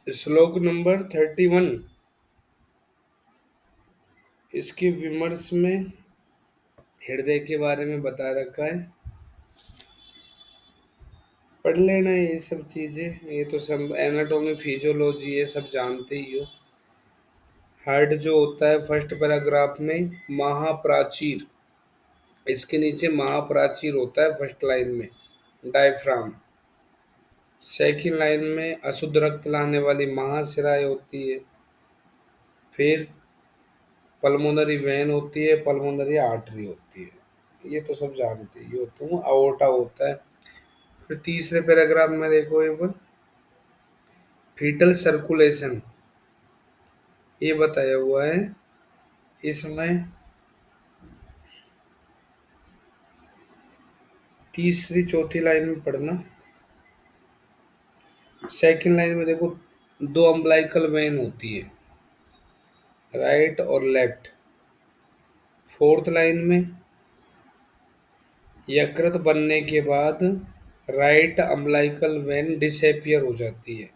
श्लोक नंबर 31। इसके विमर्श में हृदय के बारे में बता रखा है। पढ़ लेना ये सब चीजें, ये तो सब एनाटॉमी फिजियोलॉजी ये सब जानते ही हो। हार्ट जो होता है फर्स्ट पैराग्राफ में महाप्राचीर, इसके नीचे महाप्राचीर होता है फर्स्ट लाइन में डायफ्राम। सेकंड लाइन में अशुद्ध रक्त लाने वाली महाशिराएं होती है। फिर पल्मोनरी वेन होती है, पल्मोनरी आर्टरी होती है, ये तो सब जानते ही हो तुम। अओर्टा होता है। फिर तीसरे पैराग्राफ में देखो एक बार, फीटल सर्कुलेशन ये बताया हुआ है। इसमें तीसरी चौथी लाइन में पढ़ना। सेकंड लाइन में देखो, दो अम्बलाइकल वेन होती है, राइट और लेफ्ट। फोर्थ लाइन में यकृत बनने के बाद राइट अम्बलाइकल वेन डिसअपियर हो जाती है,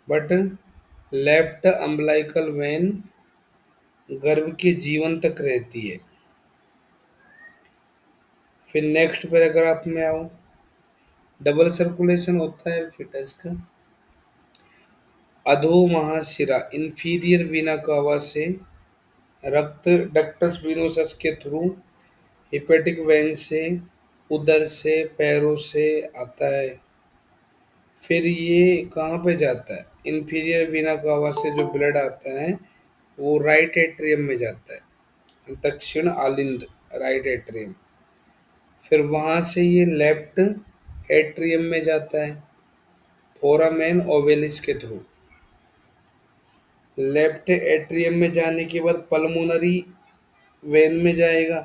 बट लेफ्ट अम्बलाइकल वेन गर्भ के जीवन तक रहती है। फिर नेक्स्ट पैराग्राफ में आओ, डबल सर्कुलेशन होता है फिटस का। अधो महाशिरा इंफीरियर वीना कावा से रक्त डक्टस विनोसस के थ्रू हेपेटिक वेन से, उदर से, पैरों से आता है। फिर ये कहाँ पे जाता है? इंफीरियर वीना कावा से जो ब्लड आता है वो राइट एट्रियम में जाता है, दक्षिण आलिंद, राइट एट्रियम। फिर वहाँ से ये लेफ्ट एट्रियम में जाता है फोरामेन ओवेलिस के थ्रू। लेफ्ट एट्रियम में जाने के बाद पल्मोनरी वेन में जाएगा,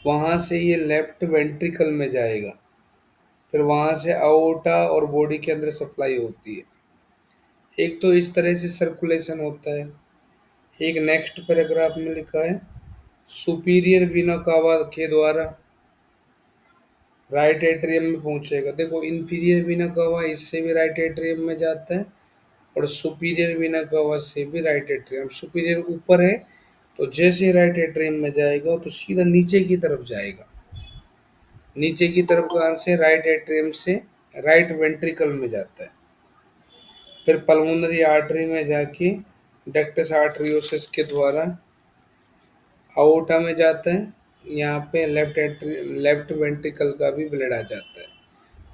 वहाँ से ये लेफ्ट वेंट्रिकल में जाएगा। फिर वहाँ से अओर्टा और बॉडी के अंदर सप्लाई होती है। एक तो इस तरह से सर्कुलेशन होता है। एक नेक्स्ट पैराग्राफ में लिखा है, सुपीरियर वीना कावा के द्वारा राइट एट्रियम में पहुंचेगा। देखो इंफीरियर वीना कावा इससे भी राइट एट्रियम में जाता है और सुपीरियर वीना कावा से भी राइट एट्रियम। सुपीरियर ऊपर है तो जैसे राइट एट्रियम में जाएगा तो सीधा नीचे की तरफ जाएगा। नीचे की तरफ कहाँ से? राइट एट्रियम से राइट वेंट्रिकल में जाता है। फिर पल्मोनरी आर्टरी में जाके डक्टस आर्टरियोसिस के द्वारा अओर्टा में जाता है। यहाँ पे लेफ्ट वेंट्रिकल का भी ब्लड आ जाता है।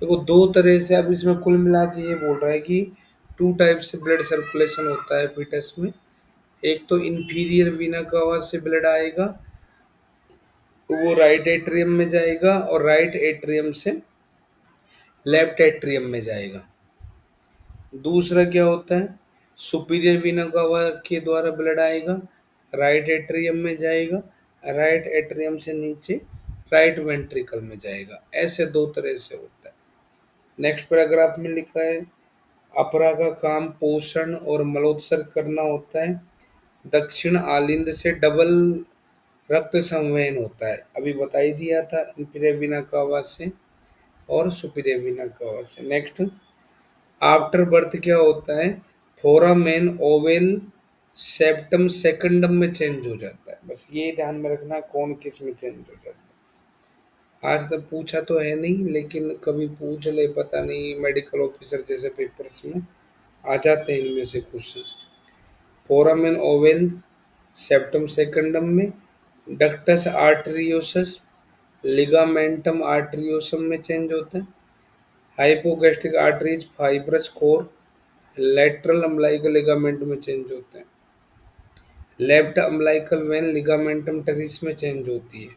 देखो दो तरह से, अब इसमें कुल मिला के ये बोल रहा है कि टू टाइप से ब्लड सर्कुलेशन होता है फीटस में। एक तो इंफीरियर वीना कावा से ब्लड आएगा, वो राइट एट्रियम में जाएगा और राइट एट्रियम से लेफ्ट एट्रियम में जाएगा। दूसरा क्या होता है, सुपीरियर वीना कावा के द्वारा ब्लड आएगा, राइट एट्रियम में जाएगा, राइट एट्रियम से नीचे राइट वेंट्रिकल में जाएगा। ऐसे दो तरह से होता है। नेक्स्ट पैराग्राफ में लिखा है, अपरा का काम पोषण और मलोत्सर्ग करना होता है। दक्षिण आलिंद से डबल रक्त संवहन होता है, अभी बता ही दिया था, इंफीरियर वीना कावा से और सुपीरियर वीना कावा से। नेक्स्ट, आफ्टर बर्थ क्या होता है, फोरामेन ओवेल सेप्टम सेकंडम में चेंज हो जाता है। बस ये ध्यान में रखना कौन किस में चेंज हो जाता है। आज तक पूछा तो है नहीं, लेकिन कभी पूछ ले, पता नहीं मेडिकल ऑफिसर जैसे पेपर्स में आ जाते हैं इनमें से question. Foramen ovale septum secundum में, डक्टस आर्टरियोसस लिगामेंटम आर्टरियोसम में चेंज होता है। Hypogastric arteries fibrous cord lateral umbilical ligament में चेंज होते हैं। Left umbilical vein ligamentum teres में चेंज होती है।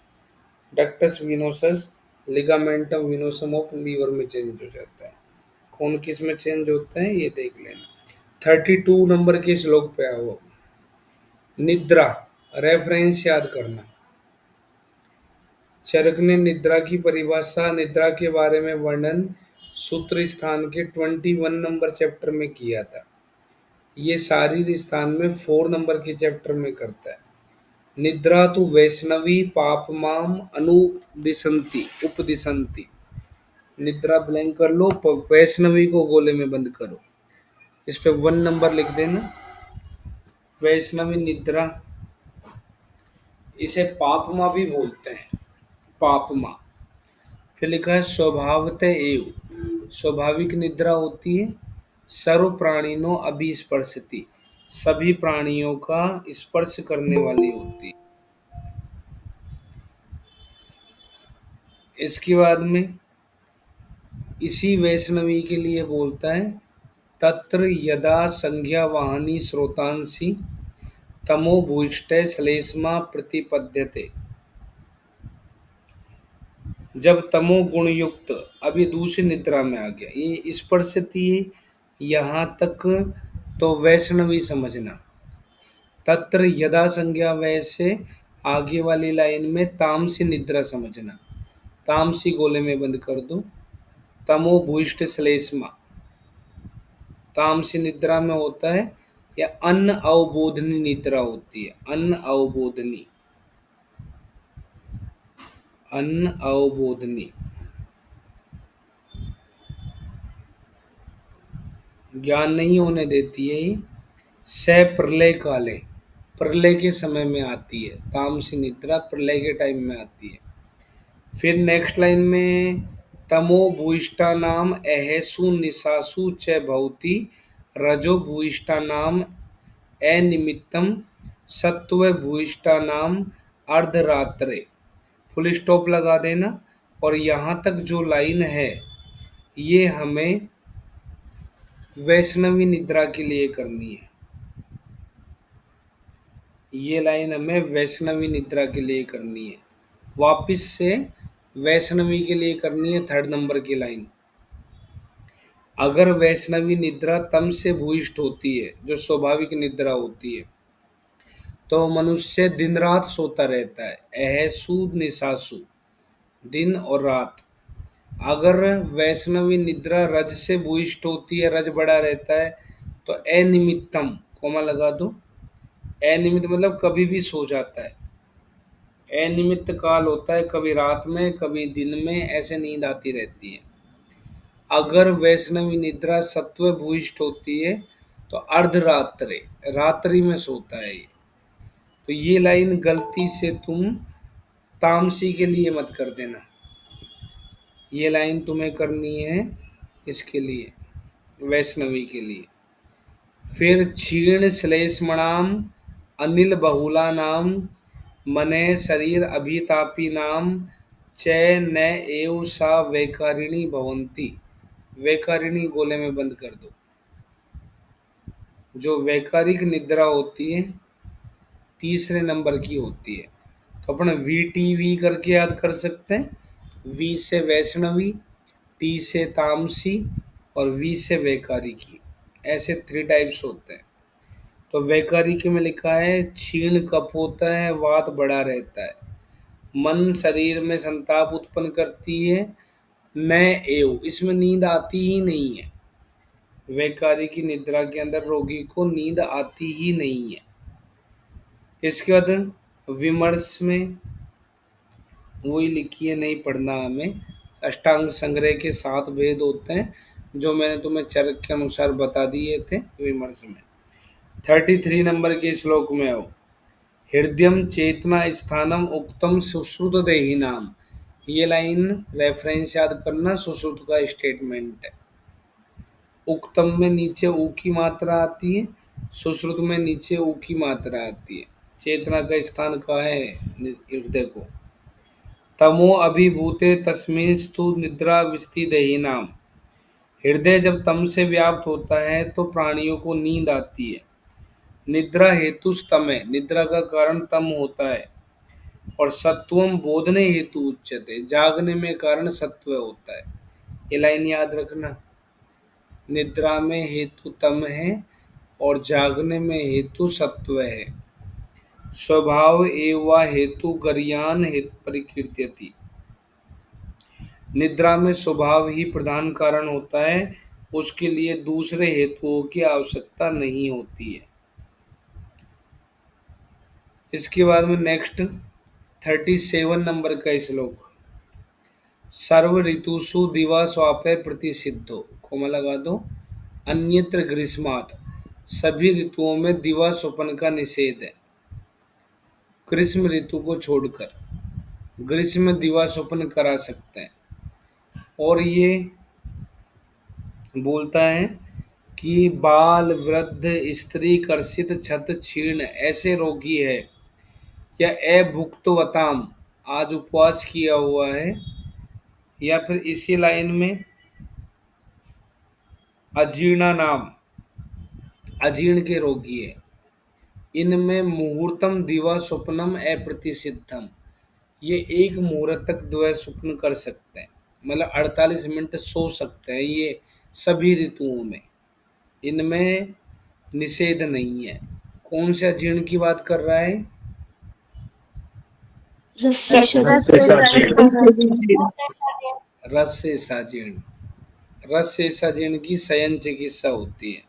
Ductus venosus ligamentum venosum of liver में चेंज हो जाता है। कौन किस में चेंज होता है ये देख लेना। 32 नंबर के श्लोक पे आओ। निद्रा, रेफरेंस याद करना। चरक ने निद्रा की परिभाषा, निद्रा के बारे में वर्णन सूत्र स्थान के 21 नंबर चैप्टर में किया था। ये शारीर स्थान में 4 नंबर के चैप्टर में करता है। निद्रा तो वैष्णवी पापमाम अनुपदिशंति उपदिशंति। निद्रा ब्लैंक कर लो, पर वैष्णवी को गोले में बंद करो। इस पे 1 नंबर लिख देना। वैष्णवी निद्रा, इसे पापमा भी बोलते हैं, पापमा। फिर लिखा है स्वभावत एव, स्वाभाविक निद्रा होती है। सर्व प्राणिनो अभिस्पर्शति, सभी प्राणियों का स्पर्श करने वाली होती है। इसके बाद में इसी वैष्णवी के लिए बोलता है, तत्र यदा संज्ञा वाहनी स्रोतांसी तमो भूष्ट श्लेष्मा प्रतिपद्यते। जब तमो गुण युक्त, अभी दूसरी निद्रा में आ गया, ये स्पर्श थी यहाँ तक, तो वैष्णवी समझना। तत्र यदा संज्ञा, वैसे आगे वाली लाइन में तामसी निद्रा समझना। तामसी गोले में बंद कर दो। तमो भूष्ट श्लेष्मा, तामसी निद्रा में होता है, या अन्न अवबोधनी निद्रा होती है। अन्न अवबोधनी, अन्न अवबोधनी, ज्ञान नहीं होने देती है ये। स प्रलय काले, प्रलय के समय में आती है। तामसी निद्रा प्रलय के टाइम में आती है। फिर नेक्स्ट लाइन में तमो भूयिष्ठा नाम अहेसु निशासु च भवति रजो भूयिष्ठा नाम अनिमित्तम सत्व भूयिष्ठा नाम अर्धरात्रे। फुल स्टॉप लगा देना। और यहाँ तक जो लाइन है ये हमें वैष्णवी निद्रा के लिए करनी है। ये लाइन हमें वैष्णवी निद्रा के लिए करनी है। वापिस से वैष्णवी के लिए करनी है 3rd नंबर की लाइन। अगर वैष्णवी निद्रा तम से भूयिष्ठ होती है, जो स्वाभाविक निद्रा होती है, तो मनुष्य दिन रात सोता रहता है। अहसु निशासु, दिन और रात। अगर वैष्णवी निद्रा रज से भूयिष्ठ होती है, रज बड़ा रहता है, तो अनिमित्तम, कोमा लगा दो। अनिमित मतलब कभी भी सो जाता है। अनिमित्त काल होता है, कभी रात में कभी दिन में, ऐसे नींद आती रहती है। अगर वैष्णवी निद्रा सत्व भूयिष्ठ होती है तो अर्धरात्रे, रात्रि में सोता है ये। तो ये लाइन गलती से तुम तामसी के लिए मत कर देना। ये लाइन तुम्हें करनी है इसके लिए, वैष्णवी के लिए। फिर क्षीण श्लेष्मणाम अनिल बहुला नाम मने शरीर अभितापी नाम च न एव सा वैकारिणी भवंती। वैकारिणी गोले में बंद कर दो। जो वैकारिक निद्रा होती है 3 नंबर की होती है। तो अपन VTV करके याद कर सकते हैं। V से वैष्णवी, T से तामसी और V से वैकारिकी। ऐसे 3 टाइप्स होते हैं। तो वैकारिकी में लिखा है क्षीण कफ होता है, वात बड़ा रहता है, मन शरीर में संताप उत्पन्न करती है, न एव, इसमें नींद आती ही नहीं है। वैकारिकी निद्रा के अंदर रोगी को नींद आती ही नहीं है। इसके बाद विमर्श में वही लिखी है, नहीं पढ़ना हमें। अष्टांग संग्रह के 7 भेद होते हैं, जो मैंने तुम्हें चरक के अनुसार बता दिए थे विमर्श में। 33 नंबर के श्लोक में आओ। हृदयम चेतना स्थानम उक्तम सुश्रुत देही नाम। ये लाइन रेफरेंस याद करना, सुश्रुत का स्टेटमेंट है। उक्तम में नीचे ऊ की मात्रा आती है, सुश्रुत में नीचे ऊ की मात्रा आती है। चेतना का स्थान कहाँ है? हृदय को। तमो अभिभूते तस्मिंस्तु निद्रा विस्थिदेहि नाम। हृदय जब तम से व्याप्त होता है तो प्राणियों को नींद आती है। निद्रा हेतु स्तम है, निद्रा का कारण तम होता है। और सत्वम बोधने हेतु उच्यते, जागने में कारण सत्व होता है। ये लाइन याद रखना। निद्रा में हेतु तम है और जागने में हेतु सत्व है। स्वभाव एवं हेतु गर्यान हेतु परिकीर्त्यति। निद्रा में स्वभाव ही प्रधान कारण होता है, उसके लिए दूसरे हेतुओं की आवश्यकता नहीं होती है। इसके बाद में नेक्स्ट 37 नंबर का श्लोक। सर्व ऋतुषु दिवा स्वापै प्रतिसिद्धो, कोमा लगा दो, अन्यत्र ग्रीष्मात, सभी ऋतुओं में दिवा स्वप्न का निषेध है, ग्रीष्म ऋतु को छोड़कर। ग्रीष्म दिवा स्वप्न करा सकते हैं। और ये बोलता है कि बाल वृद्ध स्त्री कर्षित छत क्षीण ऐसे रोगी है, या अभुक्तवताम आज उपवास किया हुआ है, या फिर इसी लाइन में अजीर्णा नाम अजीर्ण के रोगी है, इनमें मुहूर्तम दिवा स्वप्नम अप्रतिसिद्धम, ये एक मुहूर्त तक दिवा स्वप्न कर सकते हैं, मतलब 48 मिनट सो सकते हैं ये सभी ऋतुओं में, इनमें निषेध नहीं है। कौन से अजीर्ण की बात कर रहा है? रस्से रस से साजीर्ण, रस से साजीर्ण की शयन चिकित्सा होती है।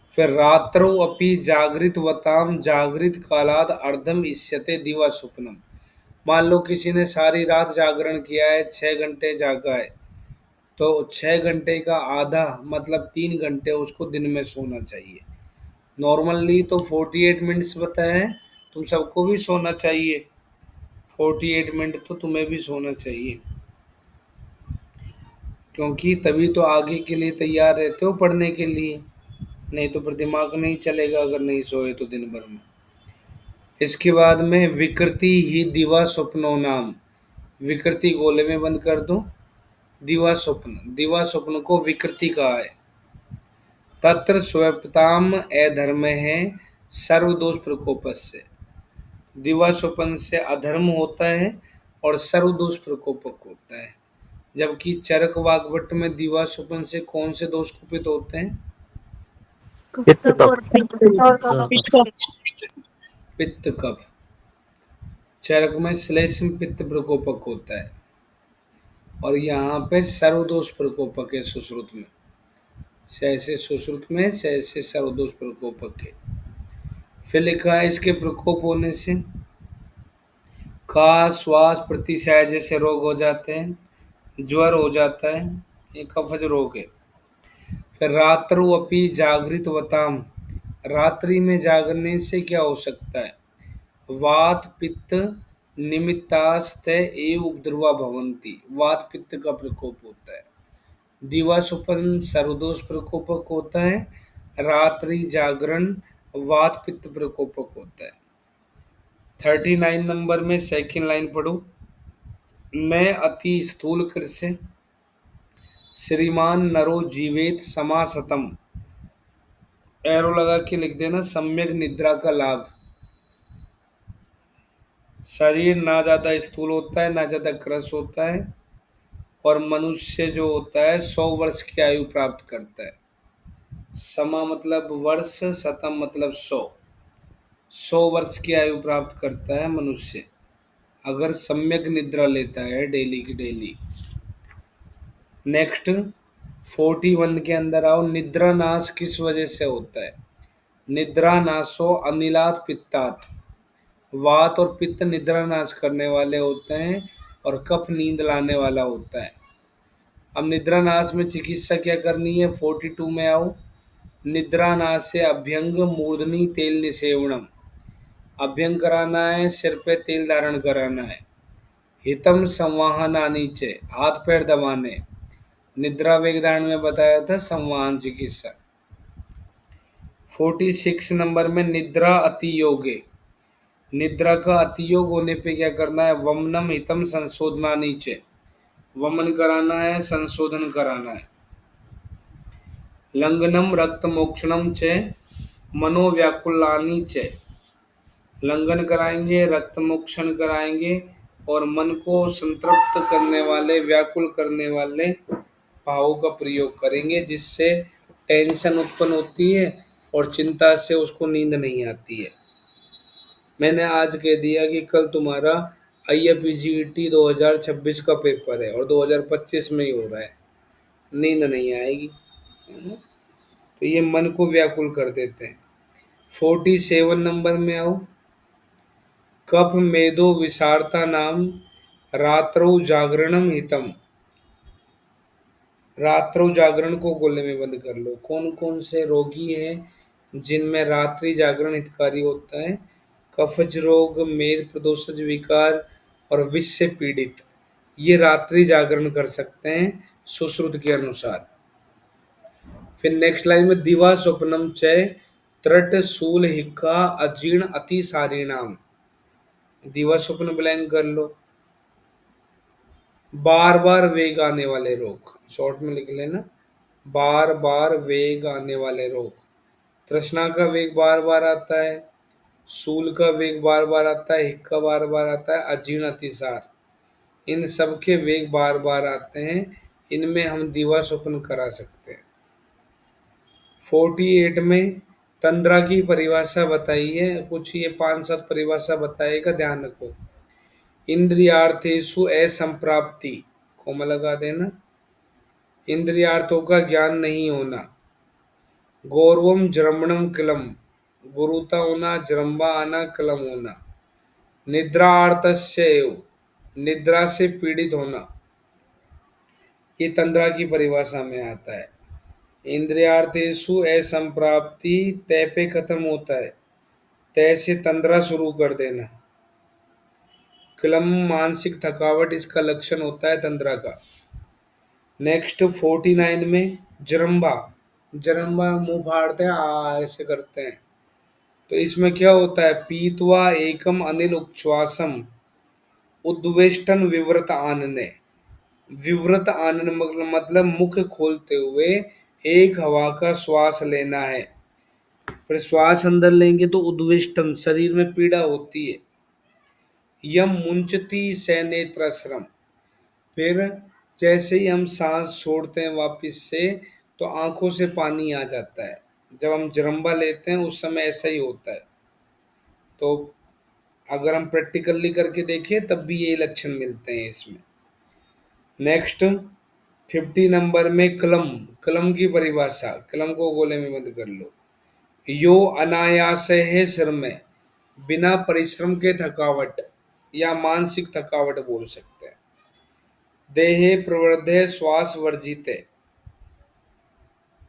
फिर रात्रौ अपि जागृतवताम जागृत कालाद अर्धम इष्यते दिवा स्वप्नम, मान लो किसी ने सारी रात जागरण किया है, 6 घंटे जागा है, तो 6 घंटे का आधा मतलब 3 घंटे उसको दिन में सोना चाहिए। नॉर्मली तो 48 मिनट्स बताया है, तुम सबको भी सोना चाहिए, 48 मिनट तो तुम्हें भी सोना चाहिए, क्योंकि तभी तो आगे के लिए तैयार रहते हो पढ़ने के लिए, नहीं तो फिर दिमाग नहीं चलेगा अगर नहीं सोए तो दिन भर में। इसके बाद में विकृति ही दिवा स्वप्नो नाम, विकृति गोले में बंद कर दो, दिवा स्वप्न, दिवा स्वप्न को विकृति कहा है। तत्र स्वप्ताम अधर्म है सर्वदोष प्रकोपस्य, दिवा स्वप्न से अधर्म होता है और सर्वदोष प्रकोपक होता है, जबकि चरक वाग्भट में दिवा स्वप्न से कौन से दोष कुपित होते हैं? पित्त कफ, चरक में श्लेष्म पित्त प्रकोपक होता है, और यहाँ पे सर्वदोष प्रकोपक है सुश्रुत में, सहसे सुश्रुत में सहसे सर्वदोष प्रकोपक है। फिर लिखा है इसके प्रकोप होने से का श्वास प्रतिशय जैसे रोग हो जाते हैं, ज्वर हो जाता है, ये कफज रोग है। फिर रात्रु अपि जागृतवताम, रात्रि में जागरने से क्या हो सकता है? वात पित्त निमित्तास्त एव उपद्रवा भवंती, वात पित्त का प्रकोप होता है। दिवा स्वप्न सर्वदोष प्रकोपक होता है, रात्रि जागरण वात पित्त प्रकोपक होता है। 39 नंबर में सेकंड लाइन पढ़ो, न अति स्थूल कृष्य श्रीमान नरो जीवेत समासतम, एरो लगा के लिख देना, सम्यक निद्रा का लाभ। शरीर ना ज़्यादा स्थूल होता है ना ज़्यादा क्रश होता है, और मनुष्य जो होता है 100 वर्ष की आयु प्राप्त करता है। समा मतलब वर्ष, शतम मतलब 100, 100 वर्ष की आयु प्राप्त करता है मनुष्य अगर सम्यक निद्रा लेता है डेली की डेली। नेक्स्ट 41 के अंदर आओ, निद्रा नाश किस वजह से होता है? निद्रा नाशो अनिलात पित्तात, वात और पित्त निद्रा नाश करने वाले होते हैं और कफ नींद लाने वाला होता है। अब निद्रा नाश में चिकित्सा क्या करनी है? 42 में आओ, निद्रा नाश से अभ्यंग मूर्धनी तेल निसेवनम, अभ्यंग कराना है, सिर पे तेल धारण कराना है। हितम संवाहनानी चे, हाथ पैर दबाने, निद्रा वेगदान में बताया था संवाहन चिकित्सा। 46 नंबर में निद्रा अतियोगे, निद्रा का अतियोग होने पे क्या करना है? वमनम हितम संशोधनानी चे, वमन कराना है, संशोधन कराना है। लंघनम रक्त मोक्षणम चे मनोव्याकुलानी चे, लंघन कराएंगे, रक्त मोक्षण कराएंगे और मन को संतृप्त करने वाले, व्याकुल करने वाले भावों का प्रयोग करेंगे, जिससे टेंशन उत्पन्न होती है और चिंता से उसको नींद नहीं आती है। मैंने आज कह दिया कि कल तुम्हारा IFPGT 2026 का पेपर है और 2025 में ही हो रहा है, नींद नहीं आएगी, है ना? तो ये मन को व्याकुल कर देते हैं। 47 नंबर में आओ, कफ मेदो विसारता नाम रात्रौ जागरणम हितम, रात्रौ जागरण को गोले में बंद कर लो। कौन कौन से रोगी हैं जिनमें रात्रि जागरण हितकारी होता है? कफज रोग, मेद प्रदोषज विकार और विष से पीड़ित, ये रात्रि जागरण कर सकते हैं सुश्रुत के अनुसार। फिर नेक्स्ट लाइन में दिवा स्वप्नम चय त्रट शूल हिक्का अजीर्ण अति सारिणाम, दिवा स्वप्न ब्लैंक कर लो। बार बार वेग आने वाले रोग, शॉर्ट में लिख लेना, बार बार वेग आने वाले रोग। तृष्णा का वेग बार बार आता है, शूल का वेग बार बार आता है, हिक्का बार बार आता है, अजीर्ण अतिसार, इन सब के वेग बार बार आते हैं। इनमें हम दिवा स्वप्न करा सकते हैं। 48 में तंद्रा की परिभाषा बताइए, कुछ ये 5-7 परिभाषा बताएगा, ध्यान रखो। इंद्रियार्थेषु असंप्राप्ति, कोमा लगा देना, इंद्रियार्थों का ज्ञान नहीं होना। गौरवम जृंभणम किलम, गुरुता होना, जृंभा आना, कलम होना। निद्रार्थस्य एव, निद्रा से पीड़ित होना, ये तंद्रा की परिभाषा में आता है। इंद्रियार्थेषु असंप्राप्ति, तय पे खत्म होता है, तय से तंद्रा शुरू कर देना। क्लम मानसिक थकावट इसका लक्षण होता है तंद्रा का। नेक्स्ट 49 में जरम्बा, जरम्बा मुंह फाड़ते हैं, आ ऐसे करते हैं, तो इसमें क्या होता है? पीतवा एकम अनिल उच्छ्वासम उद्वेष्टन विव्रत आनने, विव्रत आनन मतलब मुख खोलते हुए एक हवा का श्वास लेना है। फिर श्वास अंदर लेंगे तो उद्वेष्टन, शरीर में पीड़ा होती है। यम मुंचती सनेत्रश्रम, फिर जैसे ही हम सांस छोड़ते हैं वापिस से, तो आंखों से पानी आ जाता है। जब हम जरम्बा लेते हैं उस समय ऐसा ही होता है। तो अगर हम प्रैक्टिकली करके देखें तब भी ये लक्षण मिलते हैं इसमें। नेक्स्ट 50 नंबर में कलम, कलम की परिभाषा, कलम को गोले में बंद कर लो। यो अनायास है सिर में, बिना परिश्रम के थकावट या मानसिक थकावट बोल सकते हैं। देहे प्रवृद्धे श्वास वर्जित,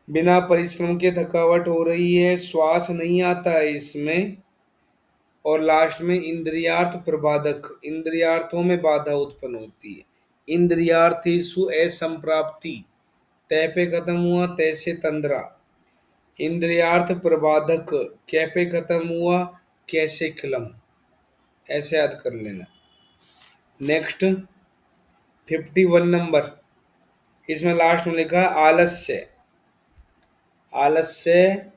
बिना परिश्रम के थकावट हो रही है, श्वास नहीं आता है इसमें। और लास्ट में इंद्रियार्थ प्रबाधक, इंद्रियार्थों में बाधा उत्पन्न होती है। इंद्रियार्थेषु असंप्राप्ति, तय पे खत्म हुआ, तय से तंद्रा। इंद्रियार्थ प्रबाधक, कै पे खत्म हुआ, कैसे क्लम, ऐसे याद कर लेना। नेक्स्ट 51 नंबर, इसमें लास्ट में लिखा है आलस्य। आलस्य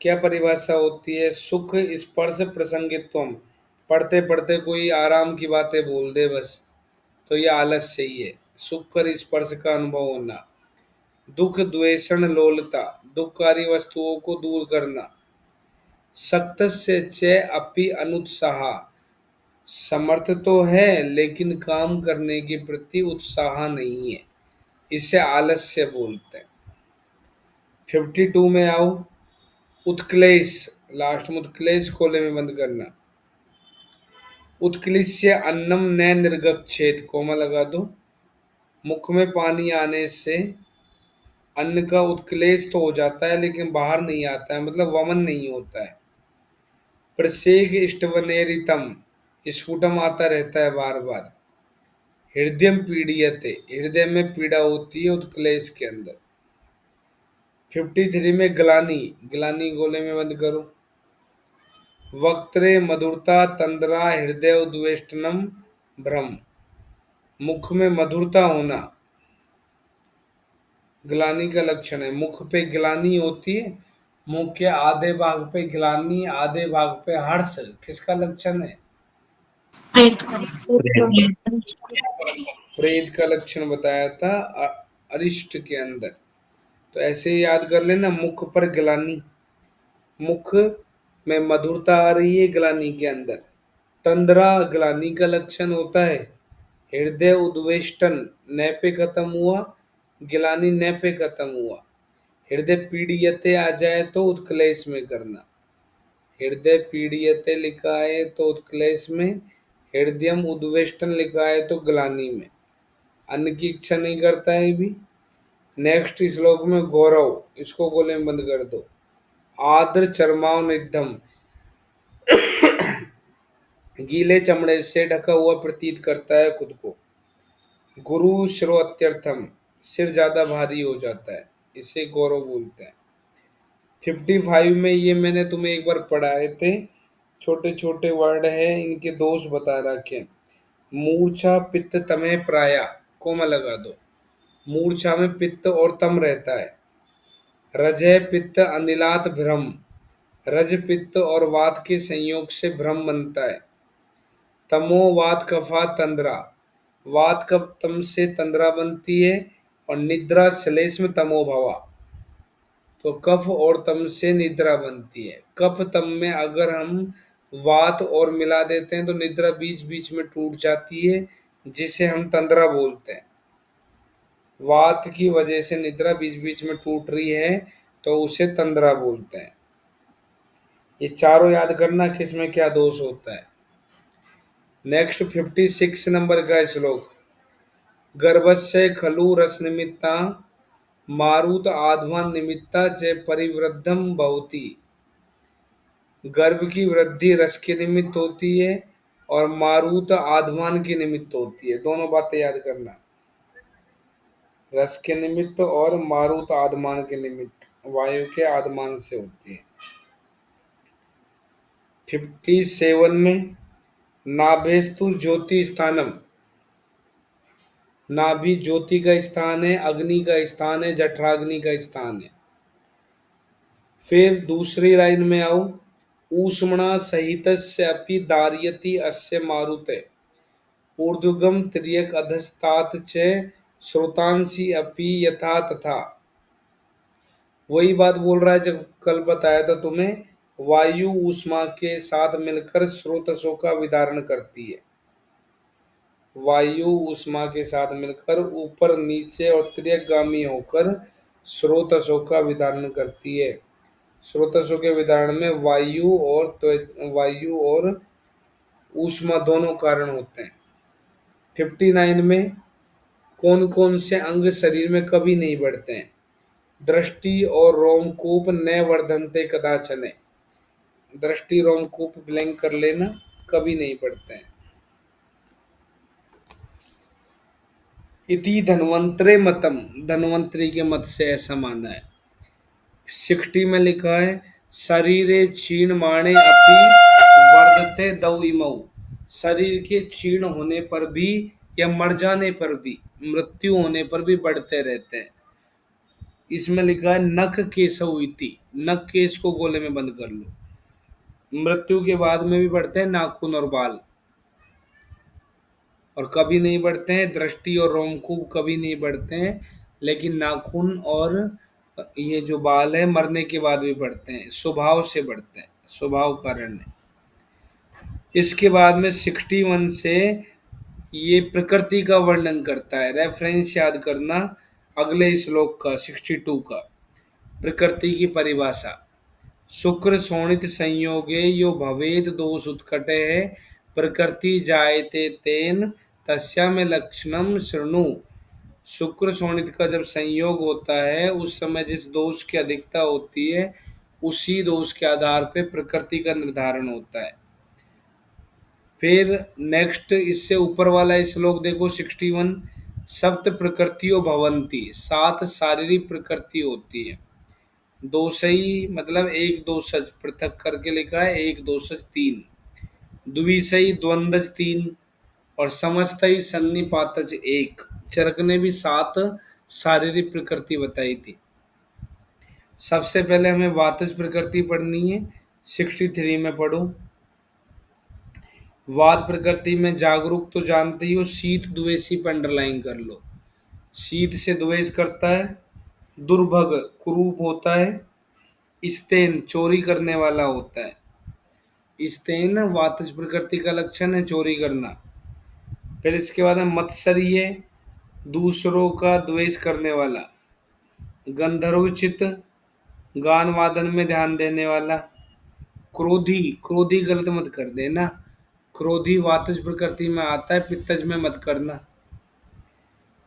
क्या परिभाषा होती है? सुख स्पर्श प्रसंगित्वम, पढ़ते पढ़ते कोई आराम की बातें बोल दे बस, तो ये आलस्य ही है। सुख और स्पर्श का अनुभव होना। दुख द्वेषण लोलता, दुखकारी वस्तुओं को दूर करना। सक्त से च अपि अनुत्साह, समर्थ तो है लेकिन काम करने के प्रति उत्साह नहीं है, इसे आलस्य बोलते हैं। 52 में आओ, उत्क्लेश, लास्ट में उत्क्लेश खोले में बंद करना। उत्क्लिश्य अन्नम न निर्गच्छेत, कोमा लगा दो, मुख में पानी आने से अन्न का उत्क्लेश तो हो जाता है लेकिन बाहर नहीं आता है, मतलब वमन नहीं होता है। प्रसेक इष्टवनेरितम, स्फुटम आता रहता है बार बार। हृदय पीड़ियते, हृदय में पीड़ा होती है उत्क्लेश के अंदर। 53 में ग्लानी, ग्लानी गोले में बंद करो। वक्त्रे मधुरता तंद्रा हृदय उद्वेष्टनम भ्रम, मुख में मधुरता होना ग्लानी का लक्षण है। मुख पे ग्लानी होती है, मुख के आधे भाग पे ग्लानी, आधे भाग पे हर्ष, किसका लक्षण है? प्रेत का। प्रेत का लक्षण बताया था अरिष्ट के अंदर। तो ऐसे ही याद कर लेना, मुख पर ग्लानी, मुख में मधुरता आ रही है ग्लानी के अंदर। तंद्रा ग्लानी का लक्षण होता है। हृदय उद्वेष्टन, न पे खत्म हुआ, गिलानी न पे खत्म हुआ। हृदय पीड़ियते आ जाए तो उत्क्लेश में करना। हृदय पीड़ियते लिखा है तो उत्क्लेश में, हृदयम उद्वेष्टन लिखा है तो ग्लानि में, अन्न की इच्छा नहीं करता है भी। नेक्स्ट श्लोक में गौरव, इसको गोले में बंद कर दो। आद्र चरमाव निधम, गीले चमड़े से ढका हुआ प्रतीत करता है खुद को। गुरु श्रोत्यर्थम, सिर ज्यादा भारी हो जाता है, इसे गौरव बोलते हैं। 55 में ये मैंने तुम्हें एक बार पढ़ाए थे, छोटे छोटे वर्ड है, इनके दोष बता रखे। मूर्छा पित्त तमें प्राया, कोमा लगा दो। मूर्छा में पित्त और तम रहता है। रजय पित्त अनिलात भ्रम, रज पित्त और वात के संयोग से भ्रम बनता है। तमो वात कफा तंद्रा, वात कब तम से तंद्रा बनती है। और निद्रा श्लेष में तमो भवा, तो कफ और तम से निद्रा बनती है। कफ तम में अगर हम वात और मिला देते हैं तो निद्रा बीच बीच में टूट जाती है, जिसे हम तंद्रा बोलते हैं। वात की वजह से निद्रा बीच बीच में टूट रही है तो उसे तंद्रा बोलते हैं। ये चारों याद करना किसमें क्या दोष होता है। नेक्स्ट 56 नंबर का श्लोक। गर्भस्य खलु रस निमित्ता, मारुत आध्वान निमित्ता च परिवृद्धम भवति। गर्भ की वृद्धि रस के निमित्त होती है और मारुत आध्वान के निमित्त होती है। दोनों बातें याद करना, रस के निमित्त और मारुत आदमान के निमित्त, वायु के आदमान से होती है। 57 में नाभेस्तु ज्योति स्थानम, नाभि ज्योति का स्थान है, अग्नि का स्थान है, जठराग्नि का स्थान है। फिर दूसरी लाइन में आओ। ऊष्मणा सहित अपि दार्यति अस्य मारुते, ऊर्ध्वगम त्रियक अधस्तात च श्रोतांसी अपि यथा तथा। वही बात बोल रहा है जब कल बताया था तुम्हें, वायु ऊष्मा के साथ मिलकर स्रोतसों का विदारण करती है। वायु ऊष्मा के साथ मिलकर ऊपर नीचे और त्रियकगामी होकर स्रोतसों का विदारण करती है। स्रोतसों के विदारण में वायु और ऊष्मा दोनों कारण होते हैं। 59 में कौन कौन से अंग शरीर में कभी नहीं बढ़ते हैं। दृष्टि और रोमकूप न वर्धनते कदाचन, दृष्टि रोमकूप ब्लैंक कर लेना, कभी नहीं बढ़ते हैं। इति धन्वंतरे मतम, धन्वंतरी के मत से ऐसा माना है। 60 में लिखा है शरीरे क्षीण माणे अपि वर्धते दौ इमौ, शरीर के क्षीण होने पर भी या मर जाने पर भी, मृत्यु होने पर भी बढ़ते रहते हैं। इसमें लिखा है नख केसव इति, नख केस को गोले में बंद कर लो। मृत्यु के बाद में भी बढ़ते हैं नाखून और बाल, और कभी नहीं बढ़ते हैं। दृष्टि और रोमकूप कभी नहीं बढ़ते हैं, लेकिन नाखून और ये जो बाल है मरने के बाद भी बढ़ते हैं, स्वभाव से बढ़ते हैं, स्वभाव कारण है। इसके बाद में 61 से ये प्रकृति का वर्णन करता है। रेफरेंस याद करना अगले श्लोक का, 62 का। प्रकृति की परिभाषा। शुक्र शोणित संयोगे यो भवेद दोष उत्कटे है, प्रकृति जायते तेन तस्या में लक्षणम शृणु। शुक्र शोणित का जब संयोग होता है उस समय जिस दोष की अधिकता होती है उसी दोष के आधार पर प्रकृति का निर्धारण होता है। फिर नेक्स्ट इससे ऊपर वाला श्लोक देखो 61। सप्त प्रकृतियों भवंती, 7 शारीरिक प्रकृति होती है। दोषई मतलब एक दोषज, पृथक करके लिखा है, एक दोषज 3। द्विशई द्वंद्वज 3 और समस्तई सन्निपातज 1। चरक ने भी 7 शारीरिक प्रकृति बताई थी। सबसे पहले हमें वातज प्रकृति पढ़नी है, 63 में पढ़ो। वात प्रकृति में जागरूक तो जानते ही हो, शीत द्वेषी पर अंडरलाइन कर लो। शीत से द्वेष करता है। दुर्भग कुरूप होता है। स्तेन चोरी करने वाला होता है। स्तेन वातज प्रकृति का लक्षण है, चोरी करना। फिर इसके बाद में मत्सर्य, दूसरों का द्वेष करने वाला। गंधर्वचित, गान वादन में ध्यान देने वाला। क्रोधी, क्रोधी गलत मत कर देना, क्रोधी वातज प्रकृति में आता है, पित्तज में मत करना।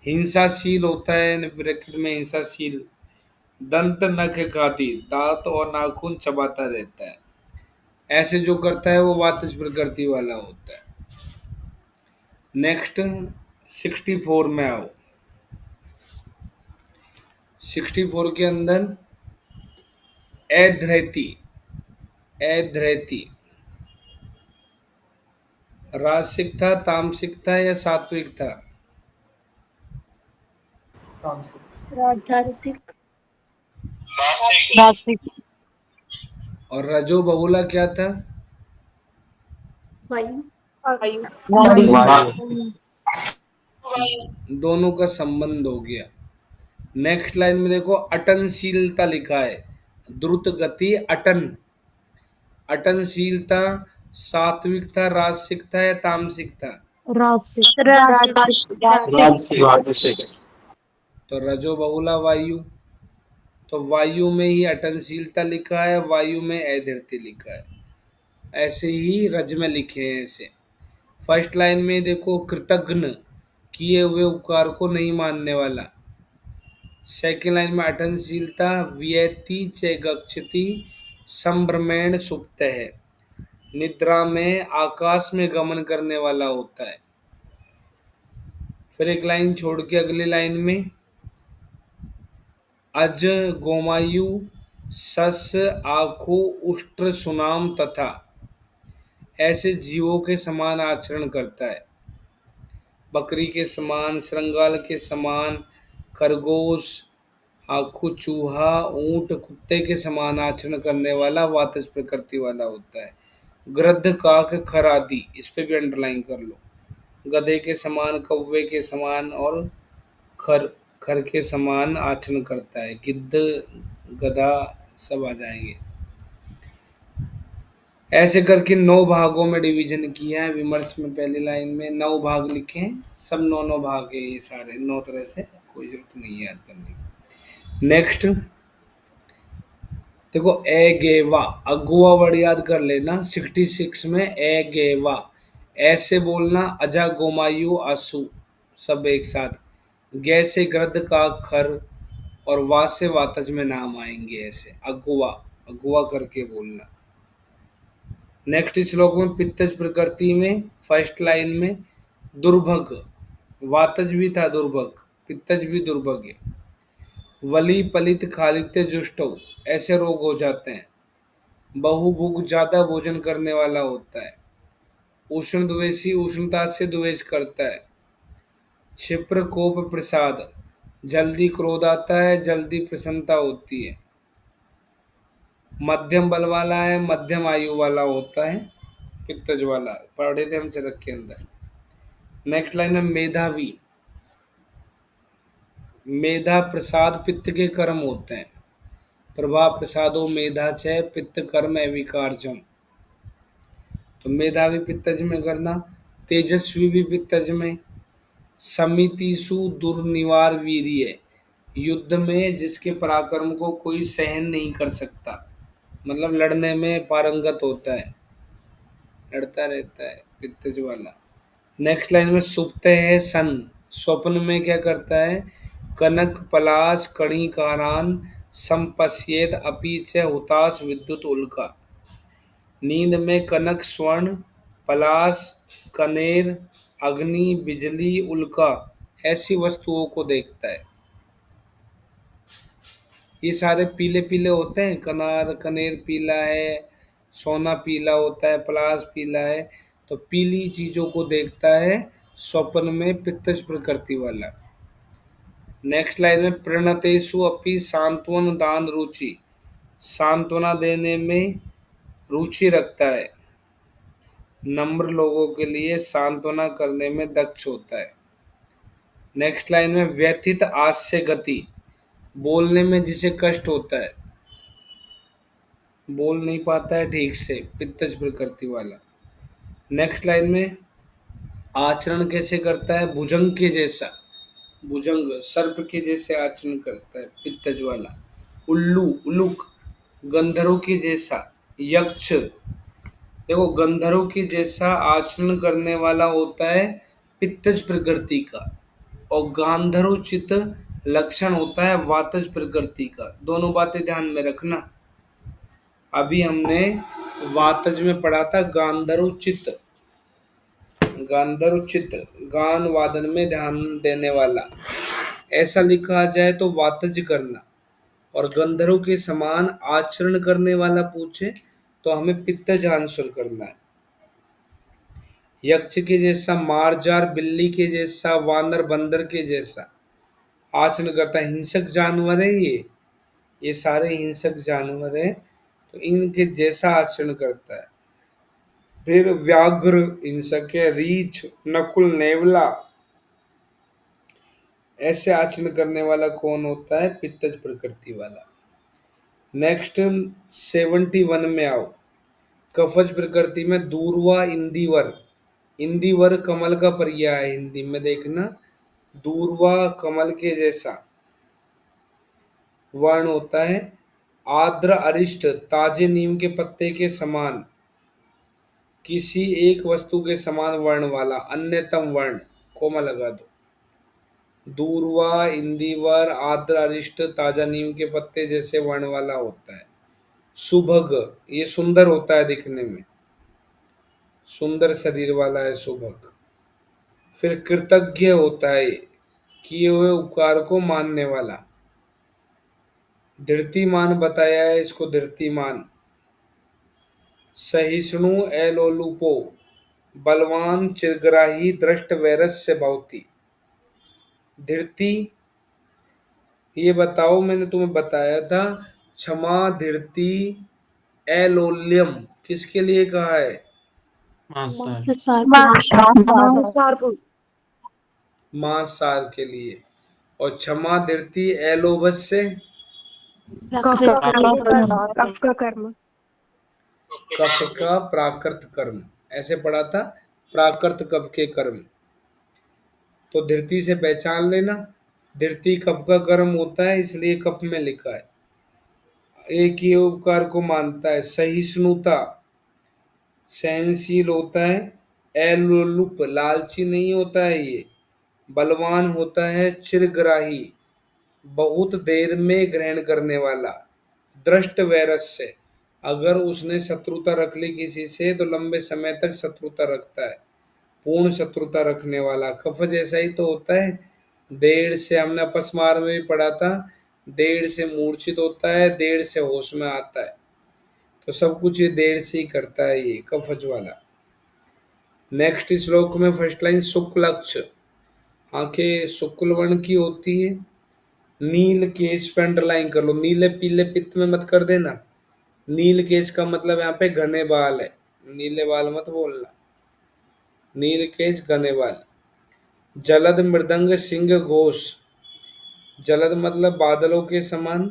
हिंसाशील होता है, ब्रैकेट में हिंसाशील, दंत नख घाती, दांत और नाखून चबाता रहता है, ऐसे जो करता है वो वातज प्रकृति वाला होता है। नेक्स्ट 64 में आओ। 64 के अंदर एधृति, एधृति रासिक था, तामसिक था या सात्विक था? राजनीतिक नासिक और रजो बहुला क्या था? वायु वायु दोनों का संबंध हो गया। नेक्स्ट लाइन में देखो, अटनशीलता लिखा है, द्रुत गति अटन, अटनशीलता सात्विक था, राजसिक था या तामसिक था? राजसिक राजसिक तो रजो बहुला वायु, तो वायु में ही अटनशीलता लिखा है, वायु में अधीरता लिखा है, ऐसे ही रज में लिखे हैं ऐसे। फर्स्ट लाइन में देखो, कृतघ्न किए हुए उपकार को नहीं मानने वाला। सेकेंड लाइन में अटनशीलता व्यति च गच्छति संभ्रमेण सुप्त है, निद्रा में आकाश में गमन करने वाला होता है। फिर एक लाइन छोड़ के अगली लाइन में, अज गोमायु सस आखो उष्ट्र सुनाम तथा, ऐसे जीवों के समान आचरण करता है, बकरी के समान, श्रृंगाल के समान, खरगोश, आखू चूहा, ऊंट, कुत्ते के समान आचरण करने वाला वातज प्रकृति वाला होता है। गृध्र काक खर आदि, इस पे भी अंडरलाइन कर लो, गधे के समान, कौवे के समान और खर, खर के समान आचरण करता है। गिद्ध, गधा सब आ जाएंगे। ऐसे करके 9 भागों में डिवीजन किया है विमर्श में। पहली लाइन में 9 भाग लिखे हैं, सब 9 भाग है ये सारे, 9 तरह से, कोई जरूरत नहीं है याद करने की। नेक्स्ट देखो, ए गेवा, अगुआ वर्ड याद कर लेना। 66 में ए गेवा, ऐसे बोलना, अजा गोमायु आसु, सब एक साथ, गे से ग्रद का खर और वा से वातज में नाम आएंगे, ऐसे अगुआ, अगुआ करके बोलना। नेक्स्ट श्लोक में पित्तज प्रकृति में फर्स्ट लाइन में दुर्भग, वातज भी था दुर्भग, पित्तज भी दुर्भग है। वली पलित खालित्य जुष्टो, ऐसे रोग हो जाते हैं। बहुभुग, ज्यादा भोजन करने वाला होता है। उष्ण द्वेषी, उष्णता से द्वेष करता है। क्षिप्र कोप प्रसाद, जल्दी क्रोध आता है, जल्दी प्रसन्नता होती है। मध्यम बल वाला है, मध्यम आयु वाला होता है, पित्तज वाला, पढ़े थे हम चरक के अंदर। नेक्स्ट लाइन है मेधावी, मेधा प्रसाद पित्त के कर्म होते हैं। प्रभाव प्रसादो मेधा च पित्त कर्म अविकारजम, तो मेधावी पित्तज में करना। तेजस्वी भी पित्तज में। समितिसु दुर्निवार वीर्य, युद्ध में जिसके पराक्रम को कोई सहन नहीं कर सकता, मतलब लड़ने में पारंगत होता है, लड़ता रहता है, पित्तज वाला। नेक्स्ट लाइन में सुप्त है सन, स्वप्न में क्या करता है? कनक पलाश कणी कारान संपश्येत अपि च हुताश विद्युत उल्का, नींद में कनक, स्वर्ण, पलाश, कनेर, अग्नि, बिजली, उल्का, ऐसी वस्तुओं को देखता है। ये सारे पीले पीले होते हैं, कनार, कनेर पीला है, सोना पीला होता है, पलाश पीला है, तो पीली चीजों को देखता है स्वप्न में, पित्तज प्रकृति वाला। नेक्स्ट लाइन में प्रणतेषु अपि सांत्वन दान रुचि, सांत्वना देने में रुचि रखता है, नम्र लोगों के लिए सांत्वना करने में दक्ष होता है। नेक्स्ट लाइन में व्यथित आस्य गति, बोलने में जिसे कष्ट होता है, बोल नहीं पाता है ठीक से, पित्तज प्रकृति वाला। नेक्स्ट लाइन में आचरण कैसे करता है? भुजंग के जैसा, भुजंग सर्प के जैसे आचरण करता है, पित्तज वाला। उल्लू, उलूक, गंधर्व के जैसा। यक्ष, देखो, गंधर्व के जैसा आचरण करने वाला होता है पित्तज प्रकृति का, और गांधर्वोचित लक्षण होता है वातज प्रकृति का। दोनों बातें ध्यान में रखना। अभी हमने वातज में पढ़ा था गांधर्वोचित, गांधर्वोचित गान वादन में ध्यान देने वाला, ऐसा लिखा जाए तो वातज करना। और गंधर्व के समान आचरण करने वाला पूछे तो हमें पित्तज आंसर करना है। यक्ष के जैसा, मारजार बिल्ली के जैसा, वानर बंदर के जैसा आचरण करता है, हिंसक जानवर है ये सारे हिंसक जानवर है, तो इनके जैसा आचरण करता है। फिर व्याघ्र हिंसक है, रीछ, नकुल, नेवला, ऐसे आचरण करने वाला कौन होता है? पित्तज प्रकृति वाला। नेक्स्ट 71 में आओ। कफज प्रकृति में दूर्वा, इंदिवर। इंदिवर कमल का पर्याय है हिंदी में, देखना। दूर्वा कमल के जैसा वर्ण होता है। आर्द्र अरिष्ट ताजे नीम के पत्ते के समान, किसी एक वस्तु के समान वर्ण वाला, अन्यतम वर्ण, कोमा लगा दो। दूर्वा, इंदिवर, आर्द्र अरिष्ट ताजा नीम के पत्ते जैसे वर्ण वाला होता है। सुभग, ये सुंदर होता है दिखने में, सुंदर शरीर वाला है सुभग। फिर कृतज्ञ होता है, किए हुए उपकार को मानने वाला। धृतिमान बताया है इसको, धृतिमान। सहिष्णु एलोलुपो, बलवान, चिरग्राही, दृष्ट वैरस्य भवती। धृति, ये बताओ, मैंने तुम्हें बताया था क्षमा, धृति, एलोल्यम किसके लिए कहा है? मांसाहार। मांसाहार को मांसाहार के लिए। और क्षमा, धृति, एलोभस्य, कफ का कर्म। कफ का प्राकृत कर्म, ऐसे पढ़ा था, प्राकृत कफ के कर्म। तो धृति से पहचान लेना, धृति कफ का कर्म होता है, इसलिए कफ में लिखा है। एक ही उपकार को मानता है। सहिष्णुता, सहनशील होता है। एलोलुप, लालची नहीं होता है ये। बलवान होता है। चिरग्राही, बहुत देर में ग्रहण करने वाला। दृष्ट वैरस्य, अगर उसने शत्रुता रख ली किसी से तो लंबे समय तक शत्रुता रखता है, पूर्ण शत्रुता रखने वाला। कफ जैसा ही तो होता है। देर से, हमने अपस्मार में भी पढ़ा था, देर से मूर्छित होता है, देर से होश में आता है, तो सब कुछ ये देर से ही करता है ये कफज वाला। नेक्स्ट श्लोक में फर्स्ट लाइन, शुक्लक्ष, आंखें शुक्ल वर्ण की होती है। नील केश पे अंडरलाइन कर लो, नीले पीले पित्त में मत कर देना। नील केश का मतलब यहाँ पे घने बाल है, नीले बाल मत बोलना, नील केश घने बाल। जलद मृदंग सिंह घोष, जलद मतलब बादलों के समान,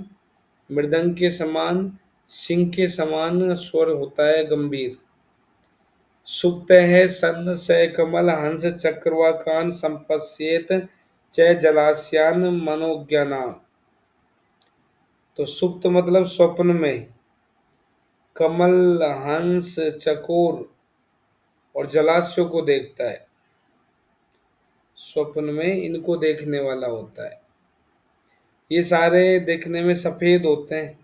मृदंग के समान, सिंह के समान स्वर होता है गंभीर। सुप्त है सन स कमल हंस चक्रवाकान संपश्येत च जलास्यान मनोज्ञाना। तो सुप्त मतलब स्वप्न में, कमल, हंस, चकोर और जलाशयों को देखता है, स्वप्न में इनको देखने वाला होता है। ये सारे देखने में सफेद होते हैं,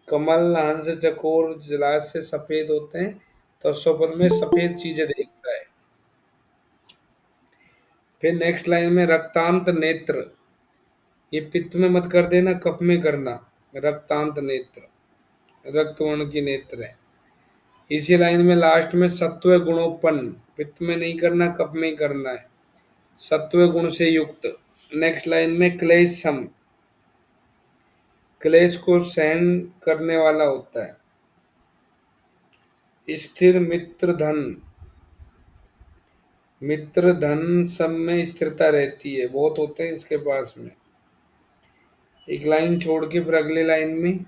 कमल, हंस, चकोर, जलाशय सफेद होते हैं, तो स्वप्न में सफेद चीजें देखता है। फिर नेक्स्ट लाइन में रक्तांत नेत्र, ये पित्त में मत कर देना, कफ में करना। रक्तांत नेत्र, रक्त वर्ण की नेत्र है। इसी लाइन में लास्ट में सत्व गुणोत्पन्न, पित्त में नहीं करना, कफ में ही करना है, सत्व गुण से युक्त। नेक्स्ट लाइन में क्लेश सम, क्लेश को सहन करने वाला होता है। स्थिर मित्र धन, मित्र धन सब में स्थिरता रहती है, बहुत होते हैं इसके पास में। एक लाइन छोड़ के फिर अगली लाइन में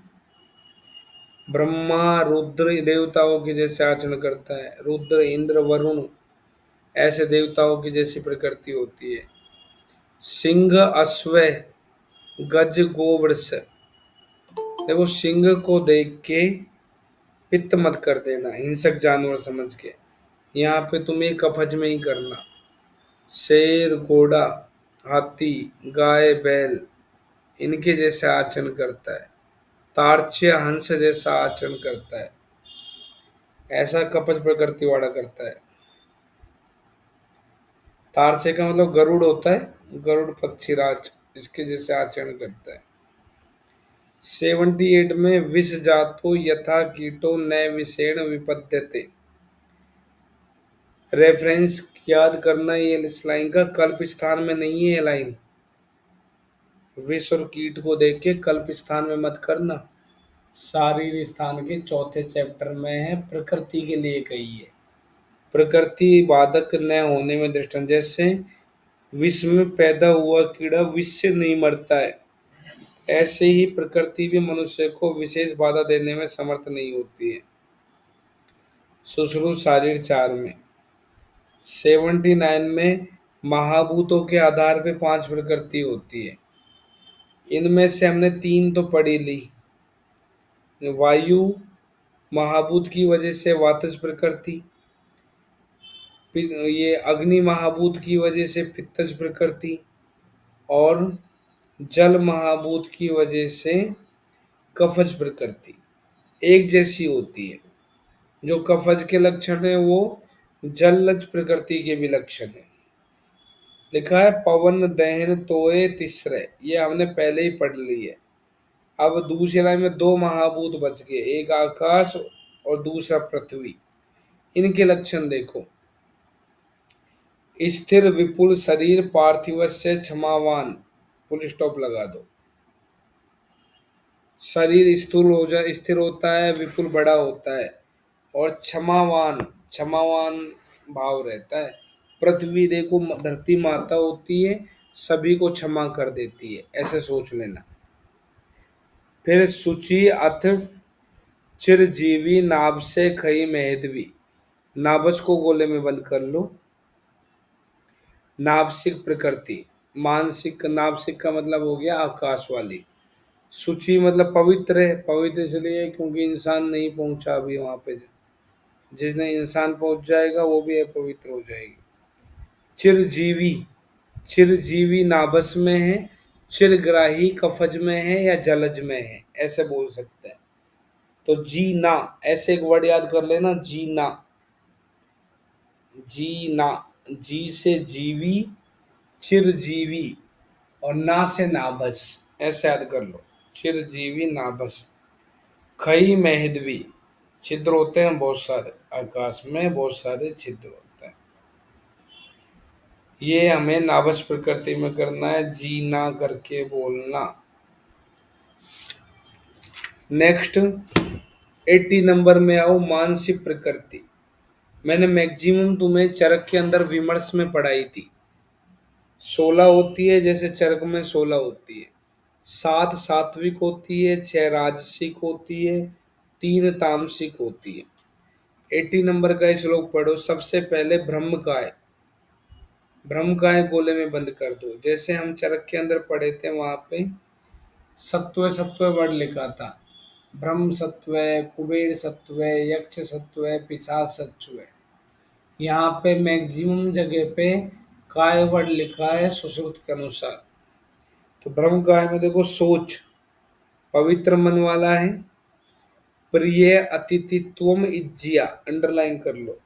ब्रह्मा रुद्र देवताओं के जैसे आचरण करता है, रुद्र, इंद्र, वरुण, ऐसे देवताओं की जैसी प्रकृति होती है। सिंह, अश्व, गज, गोवृष, देखो सिंह को देख के पित्त मत कर देना हिंसक जानवर समझ के। यहाँ पे तुम्हें कफज में ही करना। शेर, घोड़ा, हाथी, गाय, बैल इनके जैसा आचरण करता है। तारचे हंस जैसा आचरण करता है। ऐसा कपच प्रकृति वाला करता है। तारचे का मतलब गरुड़ होता है, गरुड़ पक्षीराज इसके जैसे आचरण करता है। 78 में विष जातो यथा कीटो न विषेण विपद्यते। रेफरेंस याद करना ये इस लाइन का, कल्प स्थान में नहीं है ये लाइन। विष और कीट को देख के कल्प स्थान में मत करना। शारीर स्थान के चौथे चैप्टर में है, प्रकृति के लिए कही है। प्रकृति बाधक न होने में दृष्टांत, जैसे विष में पैदा हुआ कीड़ा विष से नहीं मरता है, ऐसे ही प्रकृति भी मनुष्य को विशेष बाधा देने में समर्थ नहीं होती है। सुश्रुत शारीर 4 में 79 में महाभूतों के आधार पे 5 प्रकृति होती है। इनमें से हमने 3 तो पढ़ी ली। वायु महाभूत की वजह से वातज प्रकृति, ये अग्नि महाभूत की वजह से पित्तज प्रकृति, और जल महाभूत की वजह से कफज प्रकृति एक जैसी होती है। जो कफज के लक्षण है वो जलज प्रकृति के भी लक्षण है। लिखा है पवन दहन तोय तीसरे, ये हमने पहले ही पढ़ ली है। अब दूसरी लाइन में 2 महाभूत बच गए, एक आकाश और दूसरा पृथ्वी। इनके लक्षण देखो। स्थिर विपुल शरीर पार्थिव से क्षमावान, फुल स्टॉप लगा दो। शरीर स्थूल हो जा स्थिर होता है, विपुल बड़ा होता है, और क्षमावान क्षमावान भाव रहता है। पृथ्वी देखो धरती माता होती है, सभी को क्षमा कर देती है, ऐसे सोच लेना। फिर सुचि अथ चिरजीवी नाभ से खई मेहदवी, नाभस को गोले में बंद कर लो। नाभसिक प्रकृति, मानसिक नाभसिक का मतलब हो गया आकाश वाली। शुचि मतलब पवित्र है, पवित्र इसलिए क्योंकि इंसान नहीं पहुंचा अभी वहां पे। जिसने इंसान पहुंच जाएगा वो भी पवित्र हो जाएगी। चिरजीवी, चिरजीवी नाभस में है, चिरग्राही कफज में है या जलज में है, ऐसे बोल सकते हैं। तो जीना, ऐसे एक वर्ड याद कर लेना, जीना। जीना, जी से जीवी, चिरजीवी, और ना से नाभस, ऐसे याद कर लो। चिरजीवी नाभस। खई मेहदवी, छिद्र होते हैं बहुत सारे, आकाश में बहुत सारे छिद्र होते हैं। ये हमें नाभस प्रकृति में करना है, जी ना करके बोलना। नेक्स्ट 80 नंबर में आओ, मानसिक प्रकृति। मैंने मैक्सिमम तुम्हें चरक के अंदर विमर्श में पढ़ाई थी। 16 होती है, जैसे चरक में 16 होती है। 7 सात्विक होती है, 6 राजसिक होती है, 3 तामसिक होती है। 80 नंबर का श्लोक पढ़ो। सबसे पहले ब्रह्म का है, ब्रह्म का है गोले में बंद कर दो। जैसे हम चरक के अंदर पढ़े थे वहां पे सत्व सत्व वर्ड लिखा था, ब्रह्म सत्व, कुबेर सत्व, यक्ष सत्व, पिशाच सत्व। यहाँ पे मैक्सिमम जगह पे काय वर्ड लिखा है सुश्रुत के अनुसार। तो ब्रह्म काय में देखो सोच, पवित्र मन वाला है। प्रिय अतिथित्वम इज्जिया, अंडरलाइन कर लो।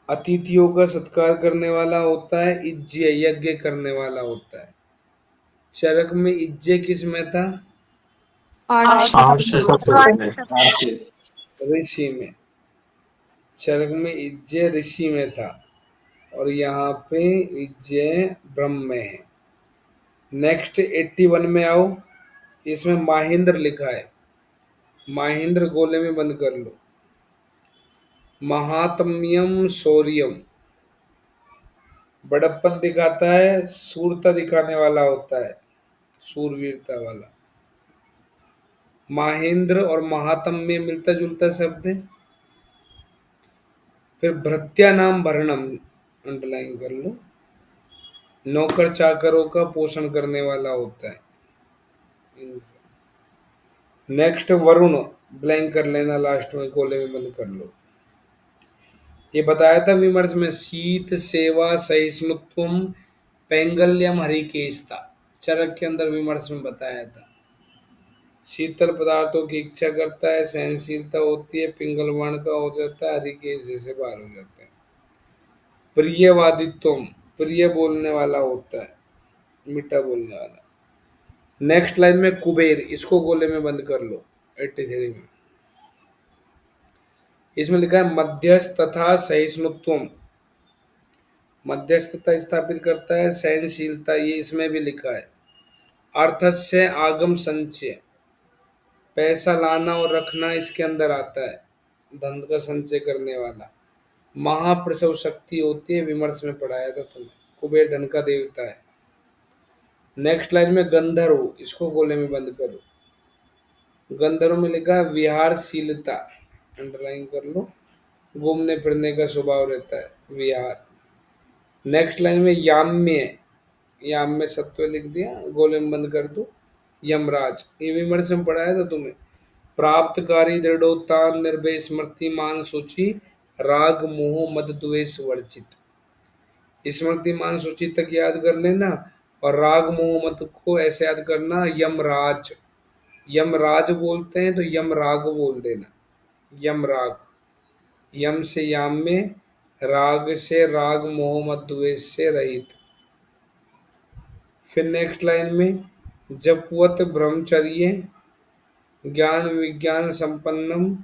अतिथियों का सत्कार करने वाला होता है, इज्जय यज्ञ करने वाला होता है। चरक में इज्जय किस में था? आठ से सत्तर में। ऋषि में। चरक में इज्जय ऋषि में था, और यहाँ पे इज्जय ब्रह्म में है। नेक्स्ट 81 में आओ, इसमें माहिंद्र लिखा है, माहिंद्र गोले में बंद कर लो। महात्म्यम शौर्यम, बड़प्पन दिखाता है, सूरता दिखाने वाला होता है, सूरवीरता वाला। माहेंद्र और महात्म्य मिलता जुलता शब्द है। फिर भृत्या नाम भरणम, अंडरलाइन कर लो। नौकर चाकरों का पोषण करने वाला होता है। नेक्स्ट वरुण, ब्लैंक कर लेना, लास्ट में गोले में बंद कर लो। ये बताया था विमर्श में, शीत सेवा सहिष्णुत्वम पैंगल्यम हरिकेशता, चरक के अंदर विमर्श में बताया था। शीतल पदार्थों की इच्छा करता है, सहनशीलता होती है, पिंगलवाण का हो जाता है, हरिकेश जैसे बाहर हो जाता है। प्रियवादित्वम, प्रिय बोलने वाला होता है, मीठा बोलने वाला। नेक्स्ट लाइन में कुबेर, इसको गोले में बंद कर लो 83 में। इसमें लिखा है मध्यस्थ तथा सहिष्णुत्वम, मध्यस्थता स्थापित करता है, सहनशीलता ये इसमें भी लिखा है। अर्थस्य आगम संचय, पैसा लाना और रखना इसके अंदर आता है, धन का संचय करने वाला। महाप्रसव शक्ति होती है, विमर्श में पढ़ाया था तुमने। कुबेर धन का देवता है। नेक्स्ट लाइन में गंधर्व, इसको गोले में बंद करो। गंधर्व में लिखा है विहारशीलता, अंडरलाइन कर लो, घूमने फिरने का स्वभाव रहता है, विहार। नेक्स्ट लाइन में याम्य, याम्य सत्व लिख दिया, गोले में बंद कर दो, यमराज। ये विमर्श में पढ़ाया था तुम्हें। प्राप्तकारी दृढ़ोत्ता निर्भय स्मृतिमान सूची, राग मोह मद द्वेष वर्जित। स्मृतिमान सूची तक याद कर लेना, और राग मोह मत को ऐसे याद करना, यमराज। यमराज बोलते हैं तो यमराग बोल देना, यमराग। यम से याम में, राग से राग मोह मद द्वेष से रहित। फिर नेक्स्ट लाइन में जपवत ब्रह्मचर्य ज्ञान विज्ञान संपन्नम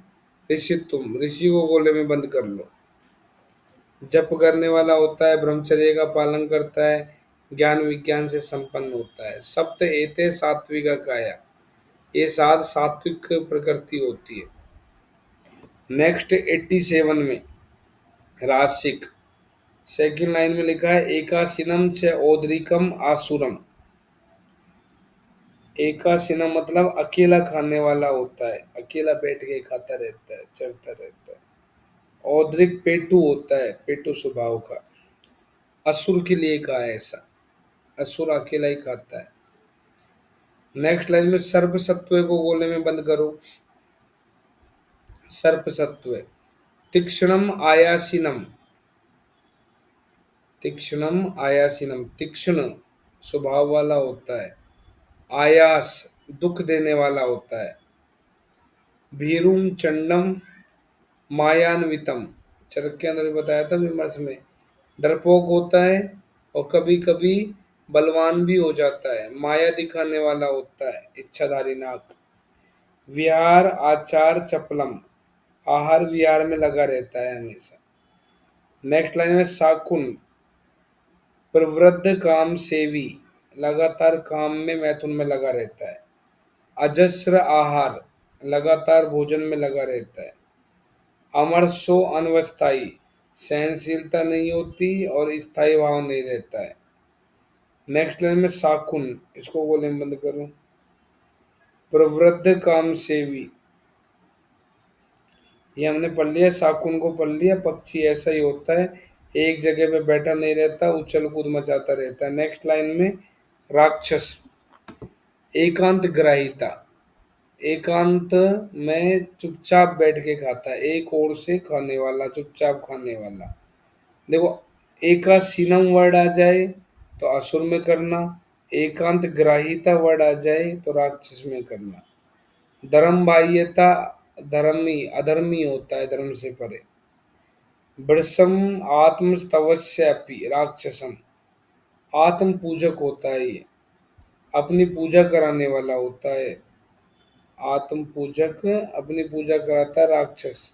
ऋषित्वम, ऋषि को गोले में बंद कर लो। जप करने वाला होता है, ब्रह्मचर्य का पालन करता है, ज्ञान विज्ञान से संपन्न होता है। सप्त एते सात्विका काया, ये सात सात्विक प्रकृति होती है। नेक्स्ट 87 में राशिक, सेकंड लाइन में लिखा है एकासिनम च औद्रिकम आसुरम। एकासिनम मतलब अकेला खाने वाला होता है, अकेला बैठ के खाता रहता है, चढ़ता रहता है। औद्रिक पेटू होता है, पेटू स्वभाव का। असुर के लिए कहा है ऐसा, असुर अकेला ही खाता है। नेक्स्ट लाइन में सर्प सत्व को गोले में बंद करो। सर्प सत्व, तीक्ष्णम आयासीनम, तीक्ष्णम आयासीनम, तीक्ष्ण स्वभाव वाला होता है, आयास दुख देने वाला होता है। भीरुम चंडम मायान्वितम, चरक के अंदर भी बताया था विमर्श में, डरपोक होता है और कभी कभी बलवान भी हो जाता है, माया दिखाने वाला होता है, इच्छाधारी नाग। विहार आचार चपलम, आहार विहार में लगा रहता है हमेशा। नेक्स्ट लाइन में साकुन, प्रवृद्ध काम सेवी, लगातार काम में मैथुन में लगा रहता है। अजस्र आहार, लगातार भोजन में लगा रहता है। अमरसो अनवस्थाई, सहनशीलता नहीं होती और स्थायी भाव नहीं रहता है। नेक्स्ट लाइन में साकुन, इसको गोले में बंद करो। प्रवृद्ध काम सेवी, ये हमने पढ़ लिया, साकुन को पढ़ लिया। पक्षी ऐसा ही होता है, एक जगह पे बैठा नहीं रहता, उछल कूद मचाता रहता है। नेक्स्ट लाइन में राक्षस, एकांत ग्राहिता, एकांत में चुपचाप बैठ के खाता है, एक ओर से खाने वाला, चुपचाप खाने वाला। देखो, एकासीनम वर्ड आ जाए तो असुर में करना, एकांत ग्राहिता वर्ड आ जाए तो राक्षस में करना। धर्म बाह्यता, धर्मी अधर्मी होता है, धर्म से परे। वृषम आत्मस्तवस्यापि राक्षसम, आत्म पूजक होता है ये, अपनी पूजा कराने वाला होता है। आत्म पूजक अपनी पूजा कराता है राक्षस।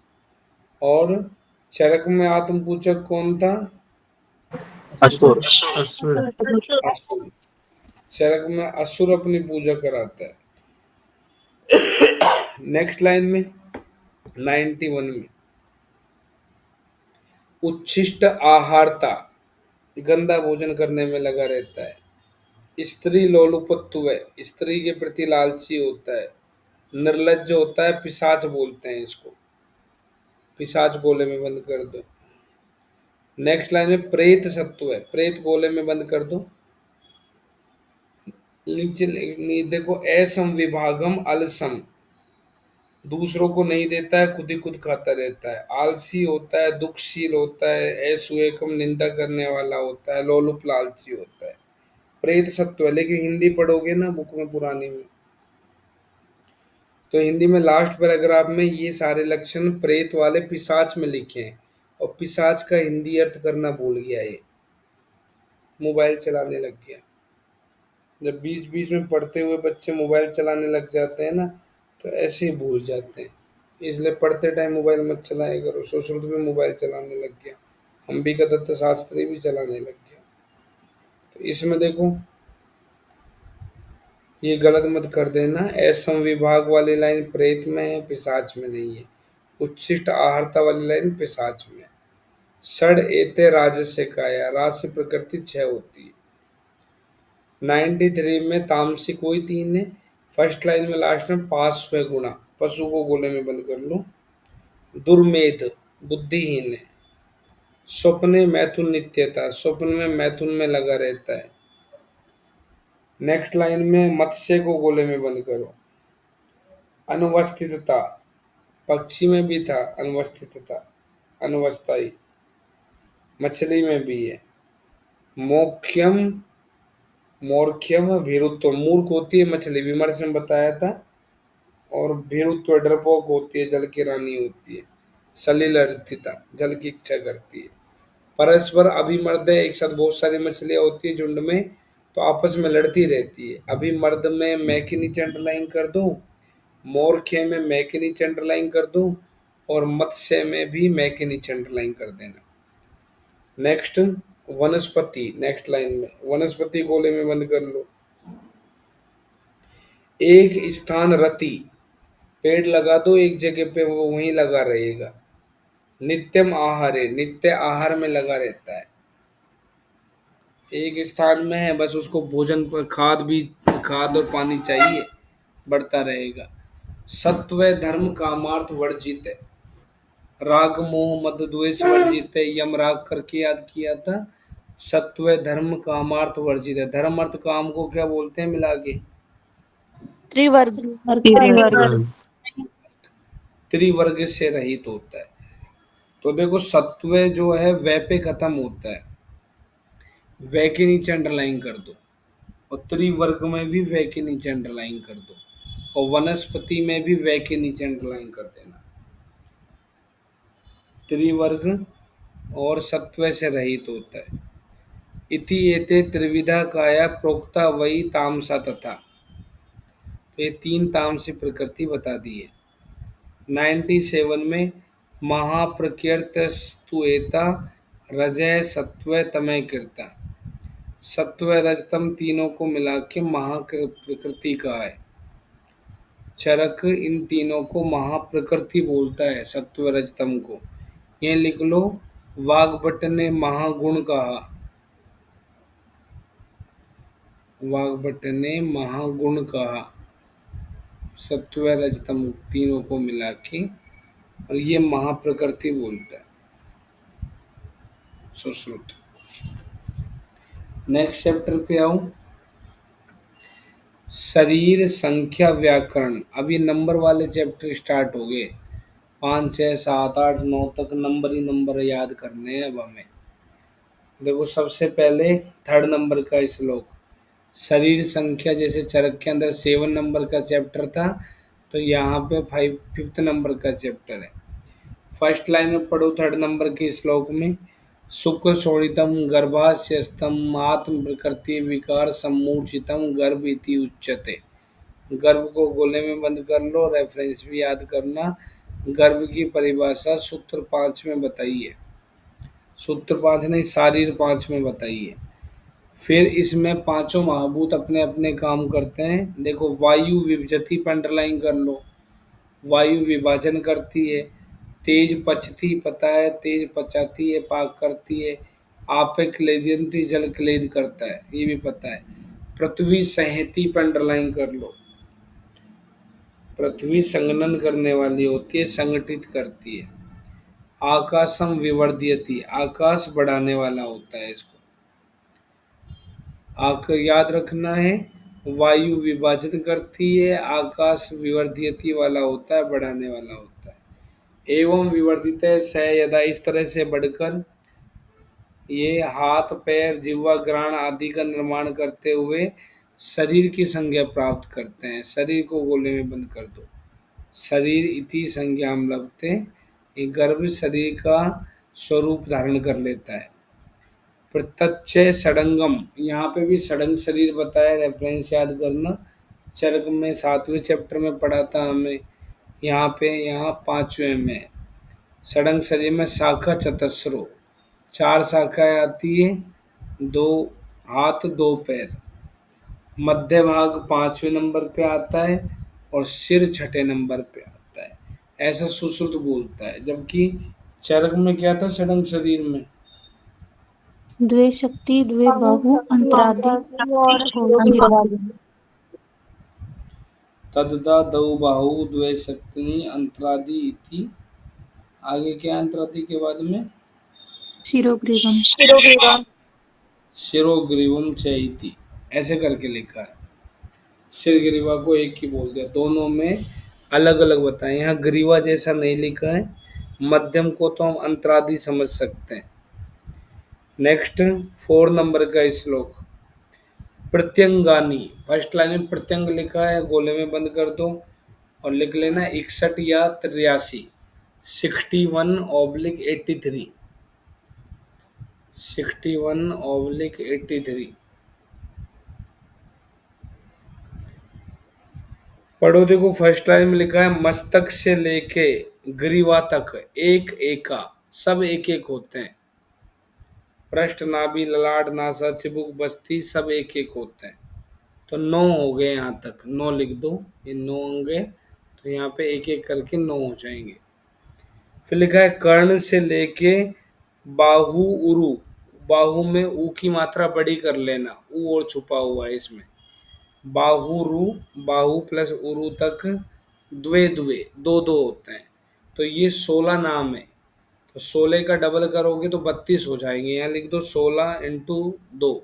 और चरक में आत्म पूजक कौन था? असुर, असुर, असुर। चरक में असुर अपनी पूजा कराता है। नेक्स्ट लाइन में 91 में उच्छिष्ट आहारता, गंदा भोजन करने में लगा रहता है। स्त्री लोलुपत्व, स्त्री के प्रति लालची होता है। निर्लज्ज होता है, पिशाच बोलते हैं इसको, पिशाच गोले में बंद कर दो। नेक्स्ट लाइन में प्रेत सत्व है, प्रेत गोले में बंद कर दो। नीचे देखो, असम विभागम अलसम, दूसरों को नहीं देता है, खुद ही खुद खाता रहता है, आलसी होता है, दुखशील होता है, ऐसुए कम निंदा करने वाला होता है, लोलुप लालची होता है। प्रेत सत्व है, लेकिन हिंदी पढ़ोगे ना बुक में पुरानी में, तो हिंदी में लास्ट पैराग्राफ में ये सारे लक्षण प्रेत वाले पिशाच में लिखे हैं, और पिशाच का हिंदी अर्थ करना भूल गया ये, मोबाइल चलाने लग गया। जब बीच बीच में पढ़ते हुए बच्चे मोबाइल चलाने लग जाते हैं ना, तो ऐसे ही भूल जाते हैं। इसलिए पढ़ते टाइम मोबाइल मत चलाया करो। सुश्रुत भी मोबाइल चलाने लग गया, अंबिका दत्त शास्त्री भी चलाने लग गया। तो इसमें देखो, ये गलत मत कर देना, असम विभाग वाली लाइन प्रेत में है, पिशाच में नहीं है। उच्छिष्ट आहारता वाली लाइन पिशाच में है। षड एते राजस्य काया, राज से प्रकृति क्षय होती है। 93 में तामसिक कोई तीन है। फर्स्ट लाइन में लास्ट में पार्श्व गुणा, पशु को गोले में बंद कर लो। दुर्मेध, बुद्धिहीन है। स्वप्ने मैथुन नित्यता, स्वप्न में मैथुन में लगा रहता है। नेक्स्ट लाइन में मत्स्य को गोले में बंद करो। अनुवस्थितता, पक्षी में भी था अनुवस्थितता, अनुवस्थाई, मछली में भी है। मोक्ष्यम, मोर्क्ष्यम भीरुत्व, मूर्ख होती है मछली, विमर्श में बताया था। और भीरुत्व डरपोक होती है, जल की रानी होती है। सलिल अर्थिता, जल की इच्छा करती है। परस्पर अभिमर्द, एक साथ बहुत सारी मछलियां होती है झुंड में, तो आपस में लड़ती रहती है। अभिमर्द में मैं के नीचे अंडरलाइन कर दो, मोरखे में मैं के नीचे अंडरलाइन कर दो, और मत्स्य में भी मैं के नीचे अंडरलाइन कर देना। नेक्स्ट वनस्पति, नेक्स्ट लाइन में वनस्पति गोले में बंद कर लो। एक स्थान रति, पेड़ लगा दो एक जगह पे, वो वहीं लगा रहेगा। नित्यम आहारे, नित्य आहार में लगा रहता है। एक स्थान में है, बस उसको भोजन पर खाद भी, खाद और पानी चाहिए, बढ़ता रहेगा। सत्व धर्म कामार्थ वर्जित है। राग मोह मद द्वेष वर्जित है, यम राग करके याद किया था। सत्व धर्म कामार्थ वर्जित है। धर्म अर्थ काम को क्या बोलते हैं मिला के? त्रिवर्ग। त्रिवर्ग। त्रिवर्ग से रहित होता है। तो देखो, सत्व जो है वह पे खत्म होता है, वह के नीचे अंडरलाइन कर दो। और त्रिवर्ग में भी वह के नीचे अंडरलाइन कर दो, और वनस्पति में भी वह के नीचे अंडरलाइन कर देना। त्रिवर्ग और सत्व से रहित होता है। इति एते त्रिविधा काया प्रोक्ता वही तामसा तथा, तो ये तीन तामसी प्रकृति बता दी है। 97 में महाप्रकृतस्तुएता रजय सत्व तमय कृता, सत्व रजतम तीनों को मिला के महाप्रकृति कहा है। चरक इन तीनों को महाप्रकृति बोलता है, सत्व रजतम को। ये लिख लो, वाग्भट ने महागुण कहा, वाग्भट ने महागुण कहा, सत्व रजतम तीनों को मिला के, और ये महाप्रकृति बोलता है सुश्रुत। नेक्स्ट चैप्टर पे आओ, शरीर संख्या व्याकरण। अब ये नंबर वाले चैप्टर स्टार्ट हो गए। 5 6 7 8 9 तक नंबर ही नंबर याद करने हैं अब हमें। देखो, सबसे पहले थर्ड नंबर का श्लोक, शरीर संख्या। जैसे चरक के अंदर 7 नंबर का चैप्टर था, तो यहाँ पे 5th नंबर का चैप्टर है। फर्स्ट लाइन में पढ़ो थर्ड नंबर के श्लोक में, शुक्र शोणितम गर्भास्यस्तम आत्म प्रकृति विकार सम्मूर्छितम गर्भ इति उच्यते। गर्भ को गोले में बंद कर लो, रेफरेंस भी याद करना। गर्भ की परिभाषा सूत्र 5 में बताई है, सूत्र 5 नहीं, शारीर 5 में बताई है। फिर इसमें पांचों महाभूत अपने अपने काम करते हैं। देखो, वायु विभजती पर अंडरलाइन कर लो, वायु विभाजन करती है। तेज पचती, पता है, तेज पचाती है, पाक करती है। आप क्लेदयंती, जल क्लेद करता है, ये भी पता है। पृथ्वी संहति पर अंडरलाइन कर लो, पृथ्वी संगनन करने वाली होती है, संगठित करती है। आकाशम विवर्धयति, आकाश बढ़ाने वाला होता है इसको, याद रखना है। वायु विभाजन करती है, आकाश विवर्धियति वाला होता है, बढ़ाने वाला होता है। एवं विवर्धित स यदा, इस तरह से बढ़कर ये हाथ पैर जिह्वा घ्राण आदि का निर्माण करते हुए शरीर की संज्ञा प्राप्त करते हैं। शरीर को गोले में बंद कर दो। शरीर इति संज्ञाम लभते, ये गर्भ शरीर का स्वरूप धारण कर लेता है। प्रत्यक्ष षडंगम, यहाँ पे भी षडंग शरीर बताया, रेफरेंस याद करना। चरक में 7वें चैप्टर में पढ़ा था हमें, यहाँ पे यहाँ 5वें में। षडंग शरीर में शाखा चतस्रो, 4 शाखाएं आती है, 2 हाथ 2 पैर। मध्य भाग 5वें नंबर पे आता है और सिर 6ठे नंबर पे आता है। ऐसा सुश्रुत बोलता है। जबकि चरक में क्या था षडंग शरीर में? द्वे शक्ति द्वे बाहु अंतरादि और गिरवा। तद्दा दौ बाहु द्वे शक्तिनी अंतरादि इति। आगे क्या अंतरादि के बाद में? शिरोग्रीवम। शिरोग्रीवम च इति, ऐसे करके लिखा है। सिर ग्रीवा को एक ही बोल दिया, दोनों में अलग अलग बताए। यहाँ ग्रीवा जैसा नहीं लिखा है। मध्यम को तो हम अंतरादि समझ सकते हैं। नेक्स्ट 4 नंबर का श्लोक। प्रत्यंगानी, फर्स्ट लाइन में प्रत्यंग लिखा है, गोले में बंद कर दो और लिख लेना 61 या 83, 61/83, 61/83। पढ़ो, देखो फर्स्ट लाइन में लिखा है मस्तक से लेके ग्रीवा तक एक एका, सब एक एक होते हैं। पृष्ठ नाभि ललाट नासा चिबुक बस्ती सब एक एक होते हैं। तो 9 हो गए, यहाँ तक 9 लिख दो, ये 9 होंगे। तो यहाँ पे एक एक करके 9 हो जाएंगे। फिर लिखा है कर्ण से लेके बाहु उरु, बाहु में ऊ की मात्रा बड़ी कर लेना, ऊ और छुपा हुआ है इसमें। बाहुरु, बाहु प्लस उरु तक द्वे द्वे, दो दो होते हैं। तो ये 16 नाम है। तो 16 का डबल करोगे तो 32 हो जाएंगे। यहाँ लिख दो 16 इंटू 2,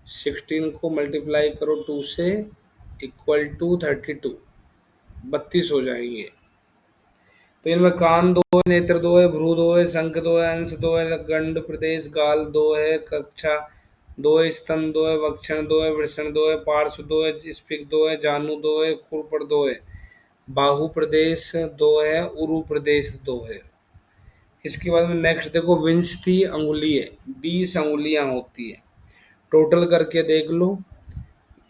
16 को मल्टीप्लाई करो 2 से, इक्वल टू 32, 32 हो जाएंगे। तो इनमें कान 2 है, नेत्र 2 है, भ्रू 2 है, शंख 2 है, अंश 2 है, गंड प्रदेश गाल 2 है, कक्षा 2 है, स्तन 2 है, वक्षण 2 है, वृषण 2 है, पार्श्व 2 है, स्फिक 2 है, जानु 2 है, खुरपड़ 2 है, बाहु प्रदेश 2 है, उरु प्रदेश 2 है। इसके बाद में नेक्स्ट देखो विंशति अंगुली है, 20 अंगुलियां होती है। टोटल करके देख लो,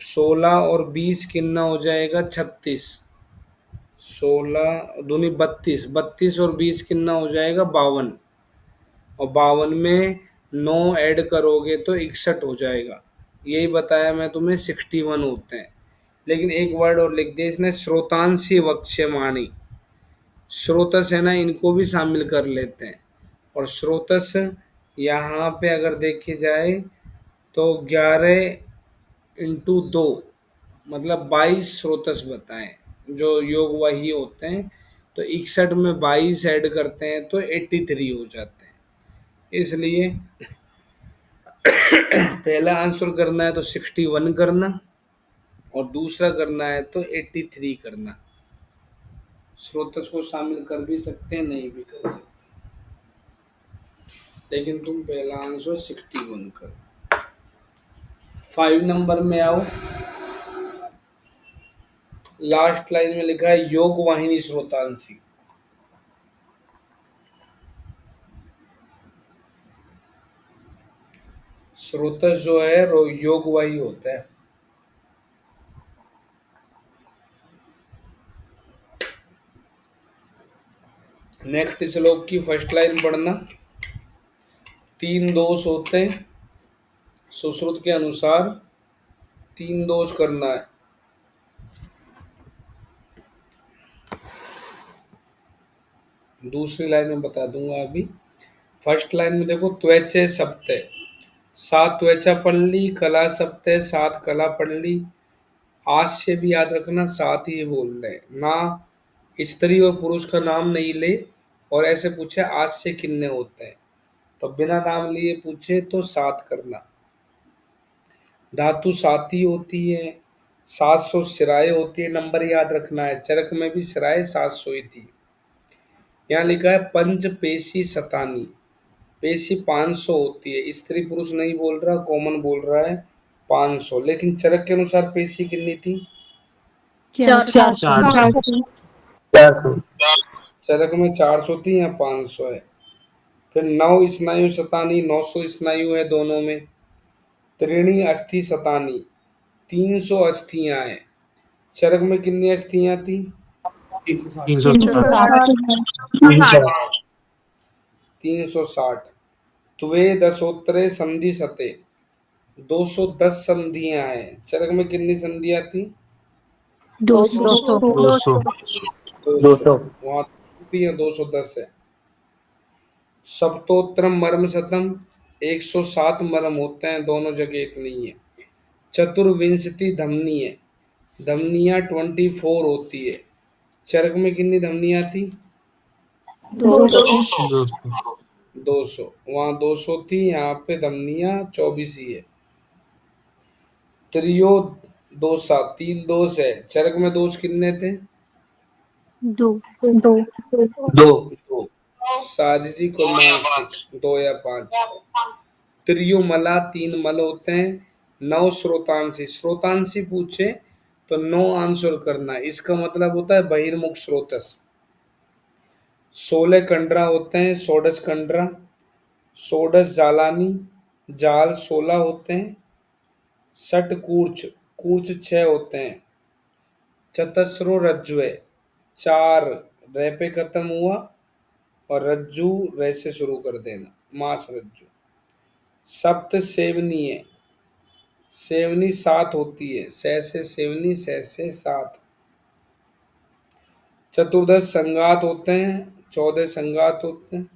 16 और 20 कितना हो जाएगा? 36। 16 दूनी 32, 32 और 20 कितना हो जाएगा? 52। और 52 में 9 ऐड करोगे तो 61 हो जाएगा। यही बताया मैं तुम्हें, 61 होते हैं। लेकिन एक वर्ड और लिख दिया इसने, श्रोतांशी वक्ष्यमाणी। श्रोतस है ना, इनको भी शामिल कर लेते हैं। और श्रोतस यहाँ पे अगर देखी जाए तो 11 इंटू 2 मतलब 22 स्रोतस बताएं, जो योगवाही होते हैं। तो 61 में 22 ऐड करते हैं तो 83 हो जाते हैं। इसलिए पहला आंसर करना है तो 61 करना, और दूसरा करना है तो 83 करना। स्रोतस को शामिल कर भी सकते हैं, नहीं भी कर सकते, लेकिन तुम पहला आंसर 61 करो। 5 नंबर में आओ। लास्ट लाइन में लिखा है योग वाहिनी स्रोतांशी। स्रोतस जो है योगवाही होता है। नेक्स्ट श्लोक की फर्स्ट लाइन पढ़ना। 3 दोष होते हैं सुश्रुत के अनुसार, 3 दोष करना है। दूसरी लाइन में बता दूंगा अभी। फर्स्ट लाइन में देखो त्वचे सप्ते, 7 त्वचा पढ़ ली, कला सप्ते 7 कला पढ़ ली। हास्य भी याद रखना, 7 ही बोलना है ना, स्त्री और पुरुष का नाम नहीं ले। और ऐसे पूछे हास्य कितने होते हैं, तो बिना नाम लिए पूछे तो 7 करना। धातु साती होती है, 700 सिराए होती है, नंबर याद रखना है, चरक में भी सिराए 700 ही थी। यहाँ लिखा है पंच पेशी सतानी, पेशी 500 होती है, स्त्री पुरुष नहीं बोल रहा, कॉमन बोल रहा है 500, लेकिन चरक के अनुसार पेशी कितनी थी? 400। 400। चरक में 400 थी, यहाँ 500 है। फिर नौ स्नायु सतानी, 900 स्नायु है दोनों में। त्रीणी अस्थि सतानी, 300 अस्थियां हैं। चरक में कितनी अस्थियां थी? 360। 360। 360। त्वे दशोत्तरे संधि सते, 210 संधियां हैं। चरक में कितनी संधियां थी? 200। 200। 200। वहां थी, 210 है। सप्तोत्तरम मर्म शतम, 107 मर्म होते हैं, दोनों जगह इतनी ही है। चतुर्विंशति धमनी है, धमनियां 24 होती है। चरक में कितनी धमनियां थी? 200। 200। 200। वहां 200 थी, यहाँ पे धमनियां 24 ही है। त्रियो दोषा, 3 दोष है। चरक में दोष कितने थे? 2। दो। शारीरिक और मानसिक 2 या 5। त्रियुमला, 3 मल होते हैं। 9 स्रोतांशी, स्रोतांशी पूछे तो 9 आंसर करना है, इसका मतलब होता है बहिर्मुख स्रोतस। 16 कंडरा होते हैं, षोडश कंडरा। षोडश जालानी, जाल 16 होते हैं। षट कूर्च, कूर्च 6 होते हैं। चतस्रो रज्जुए, 4 रे पे खत्म हुआ, और रज्जू रे से शुरू कर देना, मास रज्जू। सप्त सेवनीय, सेवनी 7 होती है, से सेवनी, से 7। चतुर्दश संगात होते हैं, 14 संगात होते हैं।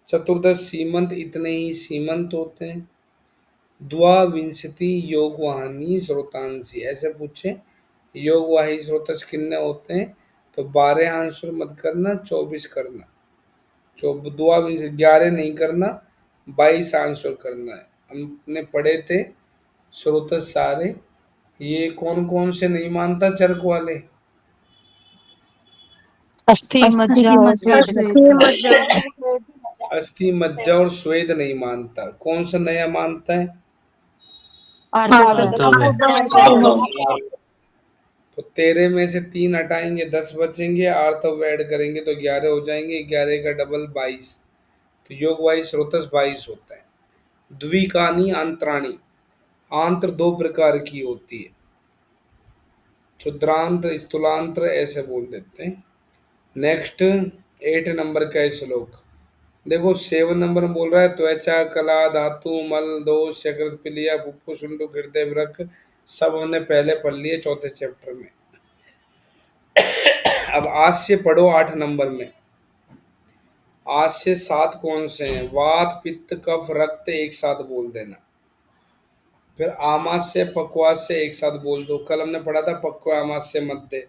चतुर्दश सीमंत, इतने ही सीमंत होते हैं। द्वाविंशति योगवाहिनी स्रोतांशी, ऐसे पूछे योगवाही स्रोतस कितने होते हैं, तो 12 आंसर मत करना, 24 करना। द्वाविंश 11 नहीं करना, 22 आंसर करना है। हमने पढ़े थे स्रोतस सारे। ये कौन कौन से नहीं मानता चरक वाले? अस्थि मज्जा और स्वेद। अस्थि, मज्जा और स्वेद नहीं मानता। कौन सा नया मानता है? आर्तव। तब है। तो 13 में से 3 हटाएंगे, 10 बचेंगे, आर्तव ऐड करेंगे तो 11 हो जाएंगे, 11 का डबल 22। तो योग वाई स्रोतस 22 होता है। द्विकानी अंतराणी, आंत्र 2 प्रकार की होती है, क्षुद्रांत स्थूलांत्र ऐसे बोल देते हैं। नेक्स्ट 8 नंबर का श्लोक देखो। 7 नंबर में बोल रहा है त्वचा, कला, धातु, मल, दोष, यकृत, पिलिया, फुफ्फुस, शुंडु, हृदय, वृक्क, सब हमने पहले पढ़ लिए चौथे चैप्टर में। अब आज से पढ़ो 8 नंबर में। आज से 7 कौन से हैं? वात, पित्त, कफ, रक्त एक साथ बोल देना। फिर आमाशय, पक्वास से एक साथ बोल दो। कल हमने पढ़ा था पक्व आमाशय मध्य,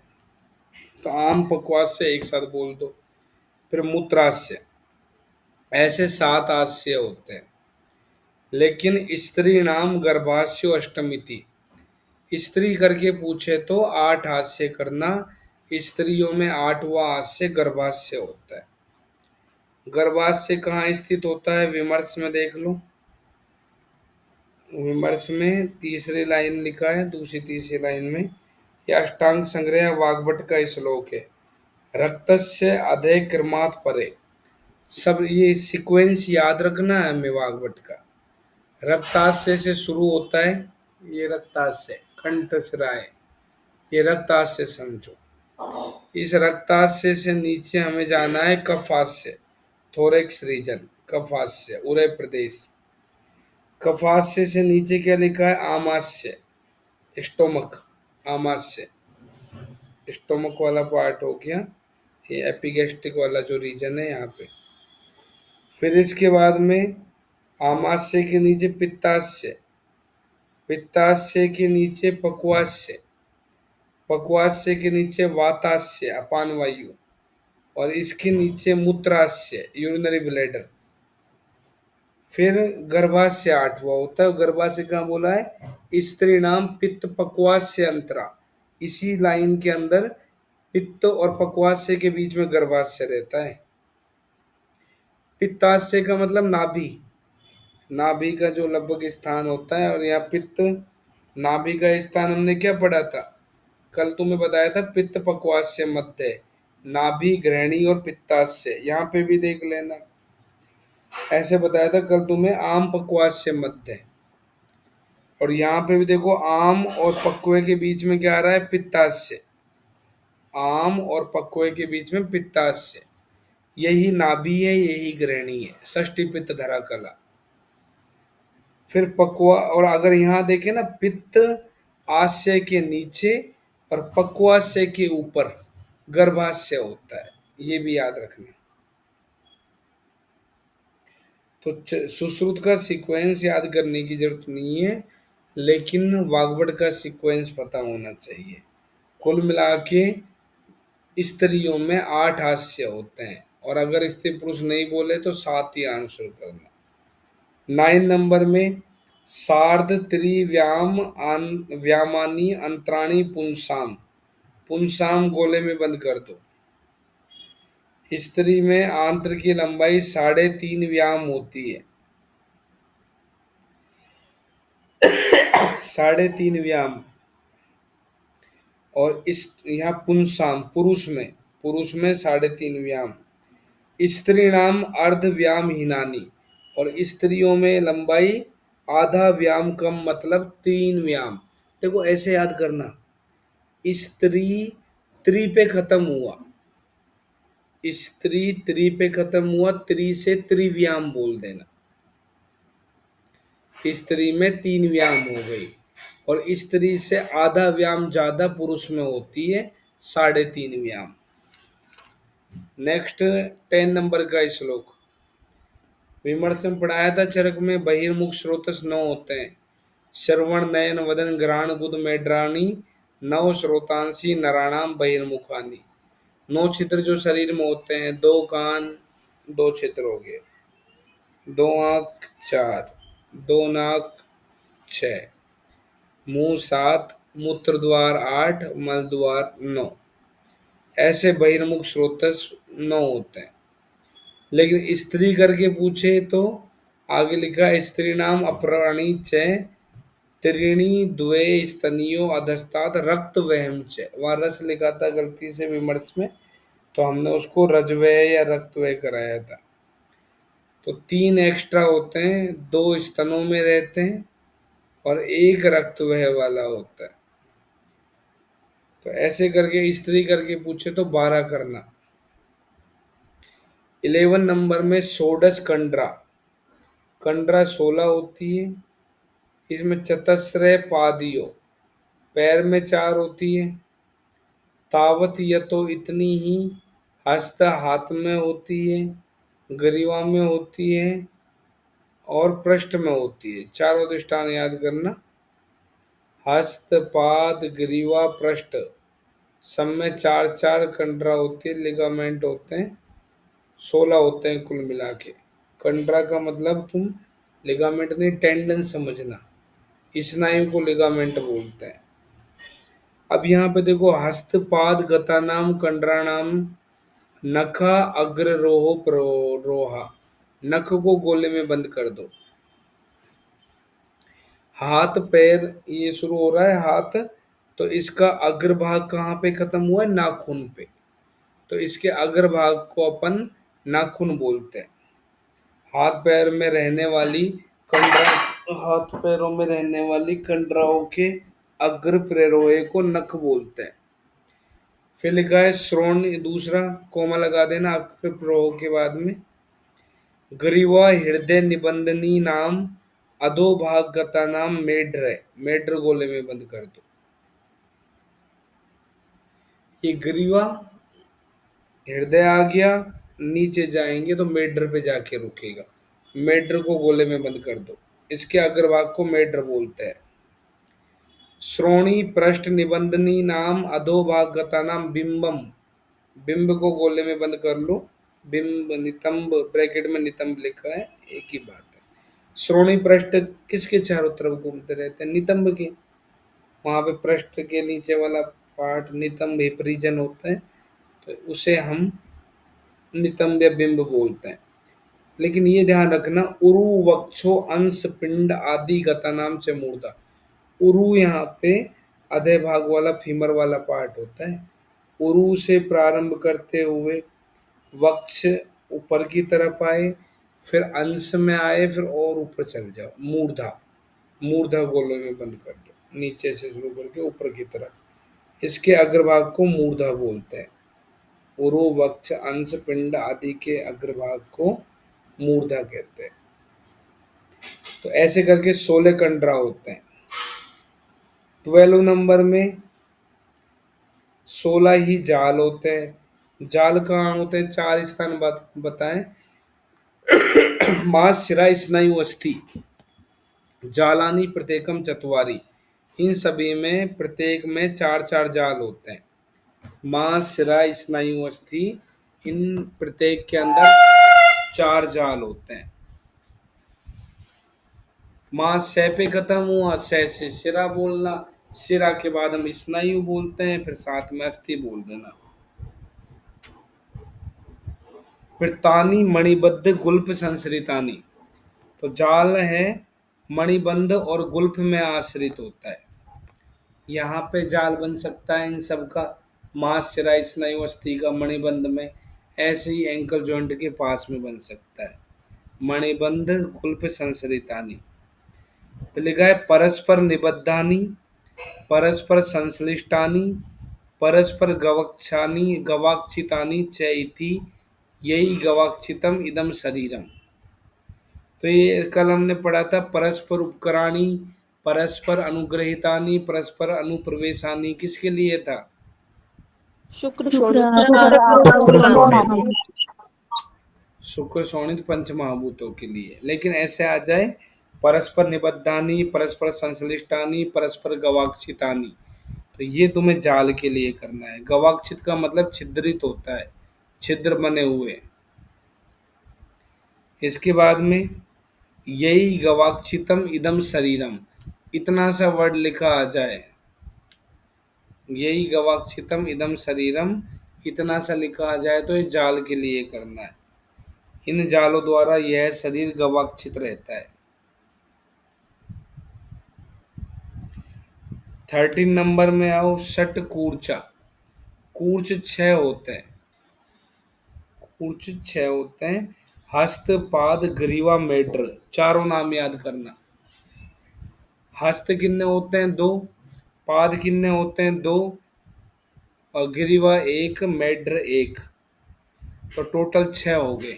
तो आम पक्वास से एक साथ बोल दो। फिर मूत्राशय, ऐसे 7 आशय होते हैं। लेकिन स्त्री नाम गर्भाशय अष्टमी थी। स्त्री करके पूछे तो 8 हास्य करना। स्त्रियों में 8वां हास्य गर्भाशय होता है। गर्भाशय कहाँ स्थित होता है? विमर्श में देख लो। विमर्श में तीसरी लाइन लिखा है, दूसरी तीसरी लाइन में। यह अष्टांग संग्रह वाग्भट का श्लोक है। रक्तस्य अधे क्रमात् परे, सब ये सीक्वेंस याद रखना है हमें वाग्भट का। रक्ताशय से शुरू होता है, ये रक्ताशय कंठस्राय, ये रक्ताशय समझो। इस रक्ताशय से नीचे हमें जाना है कफाशय, थोरेक्स रीजन, कफाशय उदय प्रदेश। कफाशय से नीचे क्या लिखा है? आमाशय, स्टोमक, आमाशय स्टोमक वाला पार्ट हो गया, ये एपिगेस्ट्रिक वाला जो रीजन है यहाँ पे। फिर इसके बाद में आमाशय के नीचे पित्ताशय, पित्ताशय के नीचे पक्वाशय, पक्वाशय के नीचे वाताशय अपान वायु, और इसके नीचे मूत्राशय यूरिनरी ब्लैडर। फिर गर्भाशय आठवां होता है। गर्भाशय कहाँ बोला है? स्त्री नाम पित्त पक्वास्य अंतरा। इसी लाइन के अंदर पित्त और पक्वास्य के बीच में गर्भाशय रहता है। पित्ताशय का मतलब नाभि, नाभि का जो लगभग स्थान होता है। और यहाँ पित्त नाभि का स्थान हमने क्या पढ़ा था? कल तुम्हें बताया था पित्त पक्वास्य मध्य, नाभि ग्रहणी और पित्ताशय। यहाँ पे भी देख लेना, ऐसे बताया था कल तुम्हें, आम पक्वास्य मध्य। और यहाँ पे भी देखो आम और पक्वे के बीच में क्या आ रहा है? पित्ताशय। आम और पक्वे के बीच में पित्ताशय, यही नाभि है, यही ग्रहणी है। षष्ठी पित्त धरा कला। फिर पक्वा, और अगर यहाँ देखें ना, पित्त आशय के नीचे और पक्वाशय के ऊपर गर्भाशय होता है, ये भी याद रखना। तो सुश्रुत का सीक्वेंस याद करने की जरूरत नहीं है, लेकिन वाग्भट का सीक्वेंस पता होना चाहिए। कुल मिला के स्त्रियों में 8 हास्य होते हैं, और अगर स्त्री पुरुष नहीं बोले तो 7 ही आंसर करना। 9 नंबर में सार्ध त्रिव्याम व्यामानी अंतराणी पुंसाम, पुंसाम गोले में बंद कर दो। स्त्री में आंत्र की लंबाई 3.5 व्याम होती है, 3.5 व्याम। और इस यहाँ पुंसाम पुरुष में 3.5 व्याम। स्त्री नाम अर्ध व्याम हीनानी, और स्त्रियों में लंबाई आधा व्याम कम, मतलब 3 व्याम। देखो ऐसे याद करना, स्त्री त्रि पे खत्म हुआ, स्त्री त्रि पे खत्म हुआ, त्रि से त्रिव्याम बोल देना। स्त्री में 3 व्याम हो गई, और स्त्री से आधा व्याम ज्यादा पुरुष में होती है, 3.5 व्याम। नेक्स्ट 10 नंबर का श्लोक। विमर्श में पढ़ाया था चरक में बहिर्मुख स्रोतस 9 होते हैं। श्रवण नयन वदन घ्राण गुद मेड्राणी, नव स्रोतांशी नराणाम बहिर्मुखानी। 9 छिद्र जो शरीर में होते हैं, 2 कान 2 छिद्र हो गए, 2 आँख 4, 2 नाक 6, मुंह 7, मूत्र द्वार 8, मल द्वार 9। ऐसे बहिर्मुख स्रोतस 9 होते हैं। लेकिन स्त्री करके पूछे तो आगे लिखा स्त्री नाम अप्राणी च त्रीणी द्वे स्तनियो अधस्तात् रक्त वहम च। वहाँ रस लिखा था गलती से विमर्श में, तो हमने उसको रजवय या रक्तवय कराया था। तो 3 एक्स्ट्रा होते हैं, 2 स्तनों में रहते हैं और 1 रक्तवय वाला होता है। तो ऐसे करके स्त्री करके पूछे तो 12 करना। 11 नंबर में षोडश कंड्रा, कंड्रा 16 होती है। इसमें चतस्रय पादियो, पैर में 4 होती है। तावत यतो इतनी ही, हस्त हाथ में होती है, ग्रीवा में होती है और पृष्ठ में होती है। चारों दृष्टान याद करना, हस्त पाद ग्रीवा पृष्ठ, सब में 4 कंड्रा होती है, लिगामेंट होते हैं, 16 होते हैं कुल मिला के। कंड्रा का मतलब तुम लिगामेंट नहीं, टेंडन समझना, स्नायु को लिगामेंट बोलते हैं। अब यहाँ पे देखो, हस्तपाद गता नाम कंड्रा नाम नखा अग्र रोहो रोहा, नख को गोले में बंद कर दो। हाथ पैर ये शुरू हो रहा है हाथ, तो इसका अग्रभाग कहाँ पे खत्म हुआ है? नाखून पे, तो इसके अग्रभाग को अपन नाखून बोलते हैं। हाथ पैर में रहने वाली कंडरा, हाथ पैरों में रहने वाली कंडराओं के अग्र प्रेरोहे को नख बोलते हैं। फिर लिखा है श्रोण, दूसरा कोमा लगा देना अग्र प्रेरोह के बाद में। ग्रीवा हृदय निबंधनी नाम अधोभाग गता नाम मेढ्र, मेढ्र गोले में बंद कर दो। ये ग्रीवा हृदय आ गया, नीचे जाएंगे तो मेढ्र पे जाके रुकेगा, मेढ्र को गोले में बंद कर दो। इसके अग्रभाग को मेढ्र बोलते हैं। श्रोणी पृष्ठ निबंधनी नाम अधोभाग गता नाम बिंबम, बिंब को गोले में बंद कर लो। बिंब नितंब, ब्रैकेट में नितंब लिखा है, एक ही बात है। श्रोणी पृष्ठ किसके चारों तरफ घूमते रहते हैं? नितंब के। वहां पे पृष्ठ के नीचे वाला पार्ट नितंब हिपरीजन होता है, तो उसे हम नितंब या बिंब बोलते हैं। लेकिन ये ध्यान रखना, उरु वक्षो अंश पिंड आदि गता नाम से मूर्धा। उरु यहाँ पे आधे भाग वाला फीमर वाला पार्ट होता है। उरु से प्रारंभ करते हुए वक्ष ऊपर की तरफ आए, फिर अंश में आए, फिर और ऊपर चल जाओ, मूर्धा। मूर्धा गोले में बंद कर दो, नीचे से शुरू करके ऊपर की तरफ। इसके अग्रभाग को मूर्धा बोलते हैं। उरु वक्ष अंश पिंड आदि के अग्रभाग को मूर्धा कहते हैं। तो ऐसे करके 16 कंडरा होते हैं। 12 नंबर में 16 ही जाल होते हैं। जाल कहाँ होते हैं? 4 स्थान बताएं। मांस शिरा स्नायु अस्थि जालानी प्रत्येकम चतवारी। इन सभी में प्रत्येक में 4 4 जाल होते हैं। मांस शिरा स्नायु अस्थि, इन प्रत्येक के अंदर 4 जाल होते हैं। मांस सै पे खत्म हुआ, सै से शिरा बोलना, शिरा के बाद हम स्नायु बोलते हैं, फिर साथ में अस्थि बोल देना। फिर तानी मणिबद्ध गुल्फ संसरितानी, तो जाल है मणिबंध और गुल्फ में आश्रित होता है। यहाँ पे जाल बन सकता है इन सब का, मांस शिरा स्नायु अस्थि का मणिबंध में, ऐसे ही एंकल जॉइंट के पास में बन सकता है। मणिबंध गुल्फ संसरितानी। तो लिखा है परस्पर निबद्धानी, परस्पर संश्लिष्टानि, परस्पर गवक्षानि गवाक्षितानि च इति यही गवाक्षितम इदम शरीरम। तो ये कल हमने पढ़ा था, परस्पर उपकराणी, परस्पर अनुग्रहितानि, परस्पर अनुप्रवेशानि, किसके लिए था? शुक्र शुक्र शोणित शुक्र शोणित पंच महाभूतों के लिए। लेकिन ऐसे आ जाए परस्पर निबद्धानि, परस्पर संश्लिष्टानि, परस्पर गवाक्षितानि, तो ये तुम्हें जाल के लिए करना है। गवाक्षित का मतलब छिद्रित होता है, छिद्र बने हुए। इसके बाद में यही गवाक्षितम इदम शरीरम, इतना सा वर्ड लिखा आ जाए, यही गवाक्षितम इदम शरीरम, इतना सा लिखा आ जाए तो ये जाल के लिए करना है। इन जालों द्वारा यह शरीर गवाक्षित रहता है। 13 नंबर में आओ, षट कूर्चा। कूर्च 6 होते हैं। कूर्च 6 होते हैं। हस्त पाद ग्रीवा मेड्र, चारों नाम याद करना। हस्त कितने होते हैं? 2। पाद कितने होते हैं? 2। और ग्रीवा 1, मेड्र 1, तो टोटल 6 हो गए।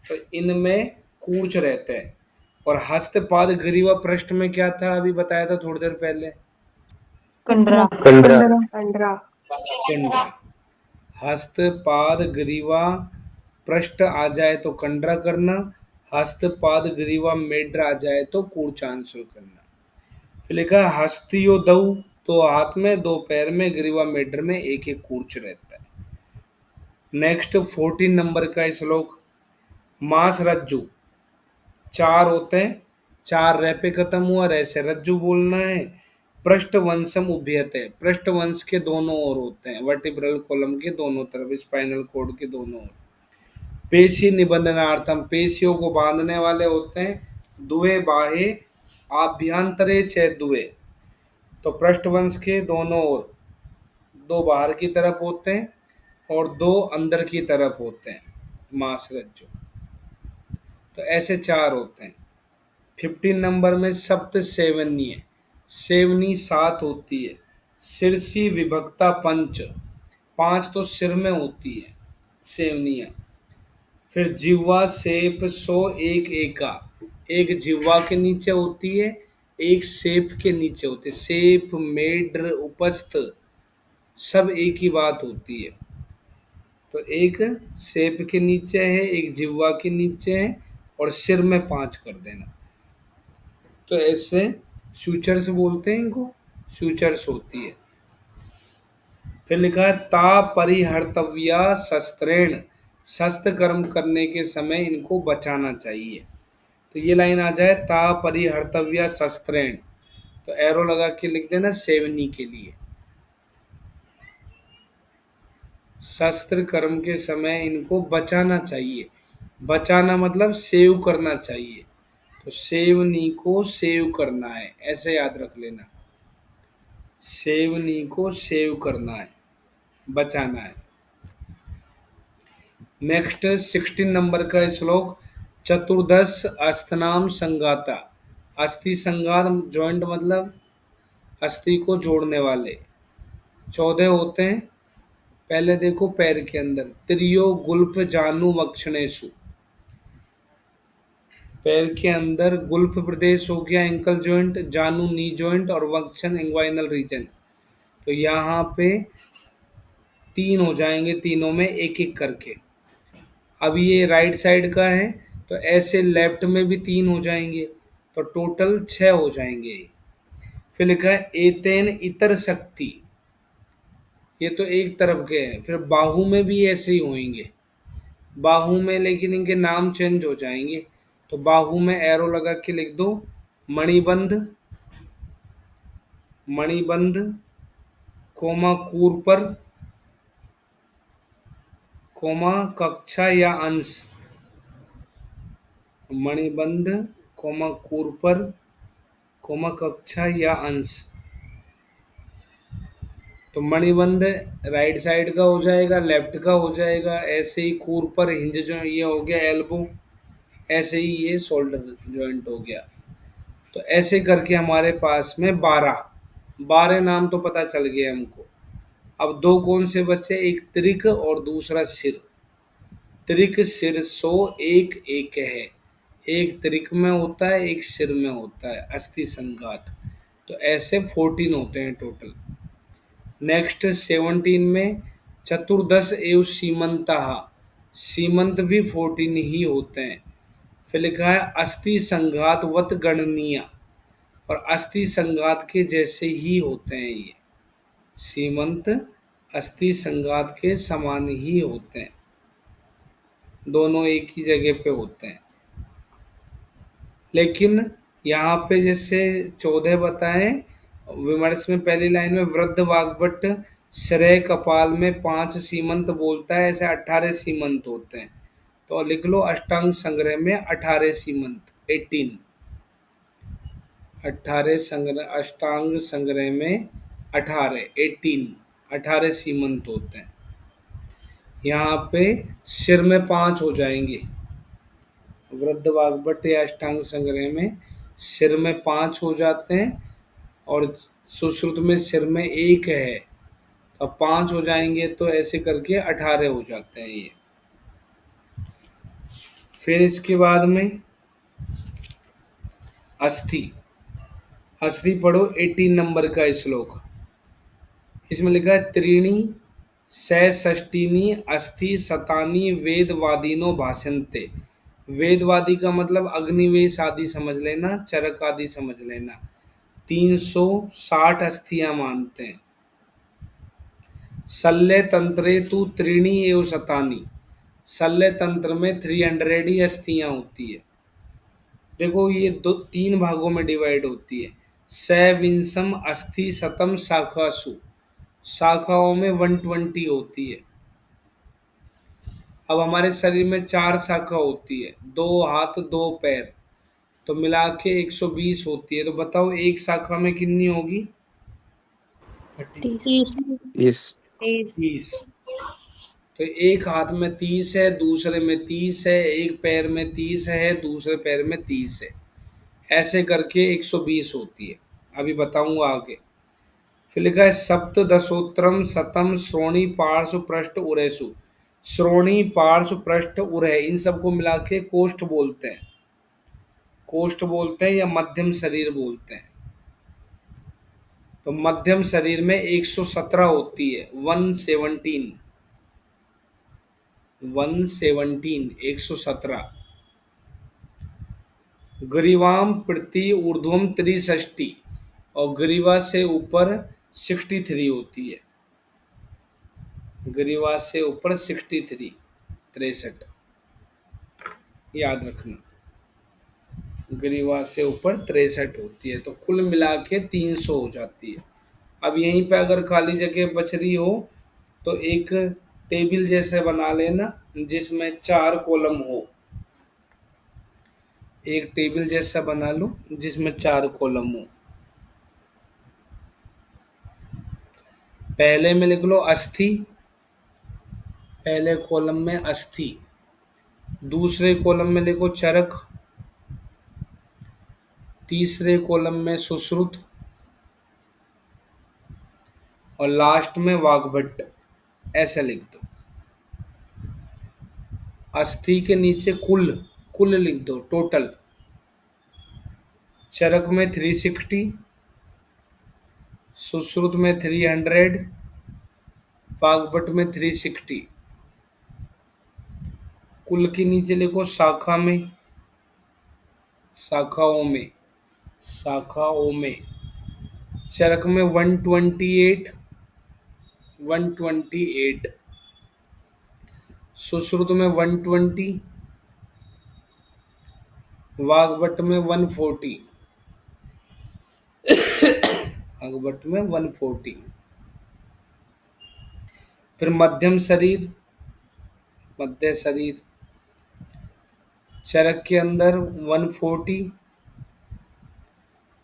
तो इनमें कूर्च रहते हैं। और हस्त पाद ग्रीवा पृष्ठ में क्या था? अभी बताया था थोड़ी देर पहले, कंडरा कंडरा। हस्त पाद ग्रीवा पृष्ठ आ जाए तो कंडरा करना, हस्त पाद ग्रीवा मेड्र आ जाए तो कूर्चांशु करना। फिर लिखा है हस्तियो दऊ, तो हाथ में 2 पैर में, ग्रीवा मेड्र में एक एक कूर्च रहता है। नेक्स्ट 14 नंबर का श्लोक, मांस रज्जु 4 होते हैं। 4 रे पे खत्म हुआ, रे से रज्जु बोलना है। पृष्ठ वंशम उभयते, पृष्ठ वंश के दोनों ओर होते हैं, वर्टिब्रल कॉलम के दोनों तरफ, स्पाइनल कॉर्ड के दोनों ओर। पेशी निबंधनार्थम, पेशियों को बांधने वाले होते हैं। दुए बाहे आभ्यंतरे च दुए, तो पृष्ठवंश के दोनों ओर 2 बाहर की तरफ होते हैं और 2 अंदर की तरफ होते हैं, मांस रज्जु। तो ऐसे 4 होते हैं। 15 नंबर में सप्त सेवनीय, सेवनी 7 होती है। सिरसी विभक्ता पंच, 5 तो सिर में होती है सेवनिया। फिर जिह्वा सेप सो एक एका, एक जिह्वा के नीचे होती है, एक सेप के नीचे होती है। सेप मेड्र उपस्थ सब एक ही बात होती है। तो एक सेप के नीचे है, एक जिह्वा के नीचे है, और सिर में 5 कर देना। तो ऐसे सूचर्स बोलते हैं इनको, सूचर्स होती है। फिर लिखा है ता परिहर्तव्या शस्त्रेण, शस्त्र कर्म करने के समय इनको बचाना चाहिए। तो ये लाइन आ जाए ता परिहर्तव्या शस्त्रेण, तो एरो लगा के लिख देना सेवनी के लिए। शस्त्र कर्म के समय इनको बचाना चाहिए। बचाना मतलब सेव करना चाहिए, तो सेवनी को सेव करना है, ऐसे याद रख लेना। सेवनी को सेव करना है, बचाना है। नेक्स्ट 16 नंबर का श्लोक, चतुर्दश अस्थनाम संगाता। अस्थि संगात जॉइंट मतलब अस्थि को जोड़ने वाले 14 होते हैं। पहले देखो पैर के अंदर, त्रियो गुल्फ जानु वक्षणेशु। पैर के अंदर गुल्फ प्रदेश हो गया एंकल जॉइंट, जानु नी जॉइंट और वक्षण इंग्वाइनल रीजन। तो यहाँ पे 3 हो जाएंगे, तीनों में एक एक करके। अब ये राइट साइड का है, तो ऐसे लेफ्ट में भी 3 हो जाएंगे, तो टोटल 6 हो जाएंगे। फिर लिखा है एतेन इतर शक्ति, ये तो एक तरफ के हैं। फिर बाहु में भी ऐसे ही होंगे, बाहु में लेकिन इनके नाम चेंज हो जाएंगे। तो बाहु में एरो लगा के लिख दो मणिबंध, मणिबंध कोमा कूर पर, कोमा कक्षा या अंश। मणिबंध कोमा कूर पर, कोमा कक्षा या अंश। तो मणिबंध राइट साइड का हो जाएगा, लेफ्ट का हो जाएगा। ऐसे ही कूर पर हिंज जो ये हो गया एल्बो, ऐसे ही ये शोल्डर जॉइंट हो गया। तो ऐसे करके हमारे पास में 12 नाम तो पता चल गए हमको। अब दो कौन से बचे, एक त्रिक और दूसरा सिर। त्रिक सिर सो एक एक है, एक त्रिक में होता है एक सिर में होता है अस्थि संघात। तो ऐसे 14 होते हैं टोटल। नेक्स्ट 17 में चतुर्दश एव सीमंता, सीमंत भी 14 ही होते हैं। फिर लिखा है अस्थि संघात वत गणनीय, और अस्थि संघात के जैसे ही होते हैं ये। सीमंत अस्थि संघात के समान ही होते हैं, दोनों एक ही जगह पे होते हैं। लेकिन यहाँ पे जैसे 14 बताएं विमर्श में, पहली लाइन में वृद्ध वाग्भट श्रेय कपाल में 5 सीमंत बोलता है, ऐसे 18 सीमंत होते हैं। तो लिख लो अष्टांग संग्रह में 18 सीमंत, 18। 18 संग्रह, अष्टांग संग्रह में 18 सीमंत होते हैं। यहाँ पे सिर में 5 हो जाएंगे। वृद्ध वाग्भट या अष्टांग संग्रह में सिर में 5 हो जाते हैं, और सुश्रुत में सिर में 1 है। अब 5 हो जाएंगे, तो ऐसे करके 18 हो जाते हैं ये। फिर इसके बाद में अस्थि, अस्थि पढ़ो 18 नंबर का श्लोक। इसमें लिखा है त्रीणी सष्टीनी अस्थि शतानी वेदवादिनो भाषन्ते। वेदवादी का मतलब अग्निवेश आदि समझ लेना, चरक आदि समझ लेना। 360 अस्थियां मानते हैं। शल्य तंत्रे तु त्रीणी एव शतानी, शल्य तंत्र में 300 ही अस्थियां होती है। देखो ये 3 भागों में डिवाइड होती है। सविंशम अस्थि शतम शाखासु, शाखाओं में 120 होती है। अब हमारे शरीर में 4 शाखा होती है, 2 हाथ 2 पैर, तो मिला के 120 होती है। तो बताओ एक शाखा में कितनी होगी? 30। 30। 30। तो एक हाथ में 30 है, दूसरे में 30 है, एक पैर में 30 है, दूसरे पैर में 30 है। ऐसे करके 120 होती है। अभी बताऊंगा आगे। फिर लिखा है सप्तदशोत्तरम शतम श्रोणी पार्श्व पृष्ठ उरेसु। श्रोणी पार्श्व पृष्ठ उरह, इन सबको मिला के कोष्ठ बोलते हैं। कोष्ठ बोलते हैं या मध्यम शरीर बोलते हैं। तो मध्यम शरीर में 117 होती है, 117, 117। ग्रीवाम प्रति ऊर्ध्वम 63, और ग्रीवा से ऊपर 63 होती है। ग्रीवा से ऊपर 63, 63 याद रखना। ग्रीवा से ऊपर 63 होती है, तो कुल मिला के 300 हो जाती है। अब यहीं पे अगर खाली जगह बच रही हो तो एक टेबल जैसे बना लेना जिसमें 4 कॉलम हो। एक टेबल जैसा बना लो जिसमें 4 कॉलम हो। पहले में लिख लो अस्थि, पहले कॉलम में अस्थि। दूसरे कॉलम में लिखो चरक, तीसरे कॉलम में सुश्रुत, और लास्ट में वाग्भट। ऐसे लिख दो। अस्थि के नीचे कुल, कुल लिख दो, टोटल। चरक में 360, सुश्रुत में 300, वाग्भट में 360। कुल के नीचे लिखो शाखा में, शाखाओं में, शाखाओं में। चरक में 128, 128। सुश्रुत में 120, वाग्भट में 140, वाग्भट में 140। फिर मध्यम शरीर, मध्य शरीर। चरक के अंदर 140,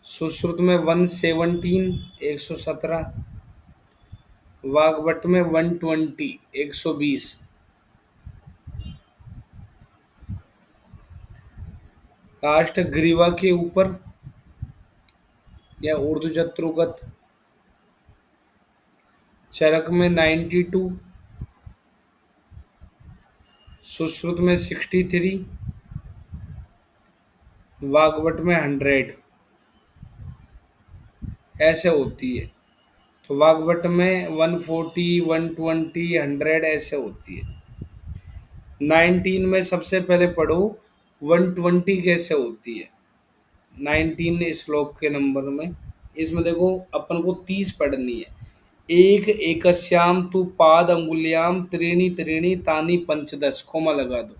सुश्रुत में 117, 117, वाग्भट में 120, 120। लास्ट ग्रीवा के ऊपर या ऊर्ध्वजत्रुगत। चरक में 92, सुश्रुत में 63, वाग्भट में 100। ऐसे होती है। तो वाग्भट में 140, 120, 100 ऐसे होती है। 19 में सबसे पहले पढ़ो 120 कैसे होती है। 19 श्लोक के नंबर में, इसमें देखो अपन को 30 पढ़नी है। एक एकस्याम तु पाद अंगुल्याम त्रीणि त्रीणि तानि पंचदश, कोमा लगा दो।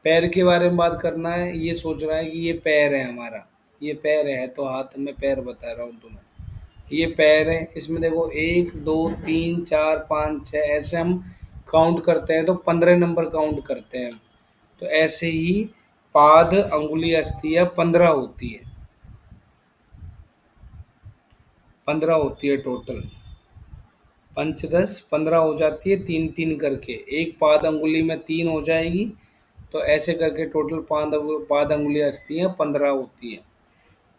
पैर के बारे में बात करना है। ये सोच रहा है कि ये पैर है हमारा, ये पैर है, तो हाथ में पैर बता रहा हूँ तुम्हें। ये पैर है, इसमें देखो 1 2 3 4 5 6 ऐसे हम काउंट करते हैं, तो 15 नंबर काउंट करते हैं। तो ऐसे ही पाद अंगुली अस्थियां 15 होती है, 15 होती है टोटल। पंचदश 15 हो जाती है, 3 3 करके। एक पाद अंगुली में 3 हो जाएगी, तो ऐसे करके टोटल पाद अंगुली अस्थियां 15 होती है।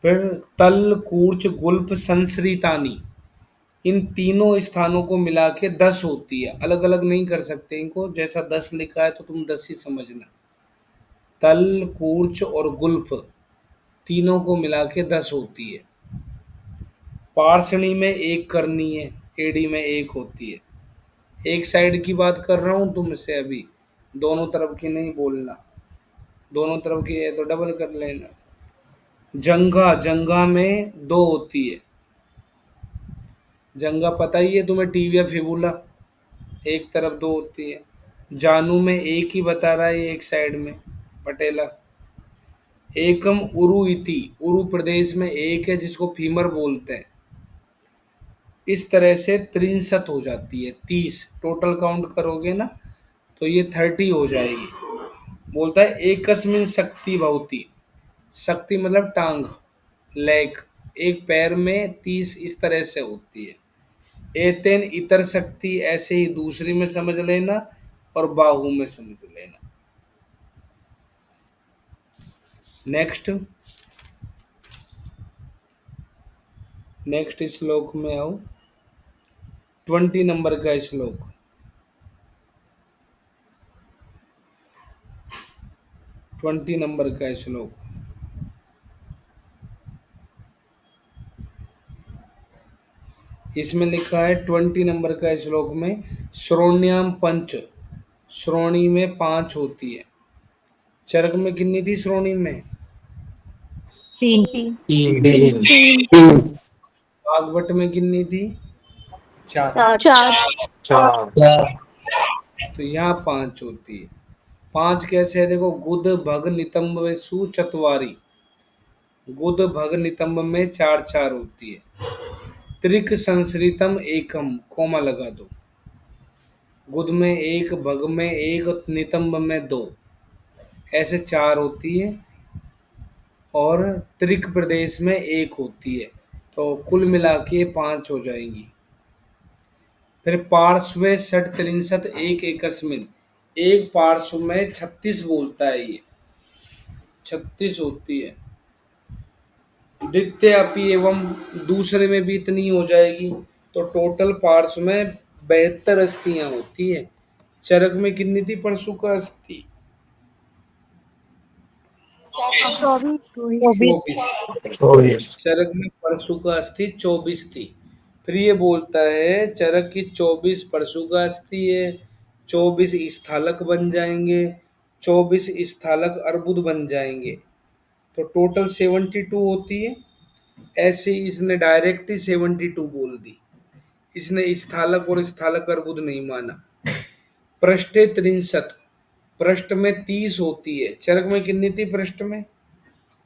फिर तल कूर्च गुल्फ संसरितानी, इन तीनों स्थानों को मिला के 10 होती है। अलग अलग नहीं कर सकते इनको, जैसा 10 लिखा है तो तुम 10 ही समझना। तल कूर्च और गुल्फ तीनों को मिला के 10 होती है। पार्षणी में 1 करनी है, एडी में 1 होती है। एक साइड की बात कर रहा हूं तुमसे अभी, दोनों तरफ की नहीं बोलना। दोनों तरफ की है तो डबल कर लेना। जंघा, जंघा में 2 होती है। जंघा पता ही है तुम्हें, टीबिया फिबुला, एक तरफ 2 होती है। जानू में 1 ही बता रहा है, एक साइड में पटेला। एकम उरु इति, उरु प्रदेश में 1 है जिसको फीमर बोलते हैं। इस तरह से 63 हो जाती है, 30 टोटल काउंट करोगे ना तो ये 30 हो जाएगी। बोलता है एकस्मिन शक्ति भवती, शक्ति मतलब टांग, लेग। एक पैर में 30 इस तरह से होती है। एतेन इतर शक्ति, ऐसे ही दूसरी में समझ लेना और बाहु में समझ लेना। नेक्स्ट, नेक्स्ट श्लोक में आओ। 20 नंबर का श्लोक। 20 नंबर का श्लोक। इसमें लिखा है 20 नंबर का श्लोक में श्रोण्याम पंच, श्रोणी में 5 होती है। चरक में कितनी थी श्रोणी में? 3 तीन। तीन। वाग्भट में कितनी थी? 4। 4 चार। तो यहाँ 5 होती है। 5 कैसे है देखो, गुद भग नितंब सु चतवारी, गुद भग नितंब में चार चार होती है। त्रिक संसृतम एकम, कोमा लगा दो। गुद में एक, भग में एक और नितंब में दो, ऐसे चार होती है। और त्रिक प्रदेश में एक होती है। तो कुल मिला के पांच हो जाएंगी। फिर पार्श्वे षट त्रिंशत एक एकस्मिन, एक पार्श्व में 36 बोलता है ये, 36 होती है। द्वितीय अपि एवं, दूसरे में भी इतनी हो जाएगी। तो टोटल पार्श्व में 72 अस्थियां होती है। चरक में कितनी थी परशु का अस्थि? 24 24। 24। चरक में परशु का अस्थि 24 थी। फिर ये बोलता है चरक की 24 परशु का अस्थि है, 24 स्थालक बन जाएंगे, 24 स्थालक अर्बुद बन जाएंगे। तो टोटल 72 होती है। ऐसे ही इसने डायरेक्ट ही 72 बोल दी। इसने स्थालक और स्थालक अर्बुद नहीं माना। पृष्ठे त्रिंशत, पृष्ठ में 30 होती है। चरक में कितनी थी पृष्ठ में?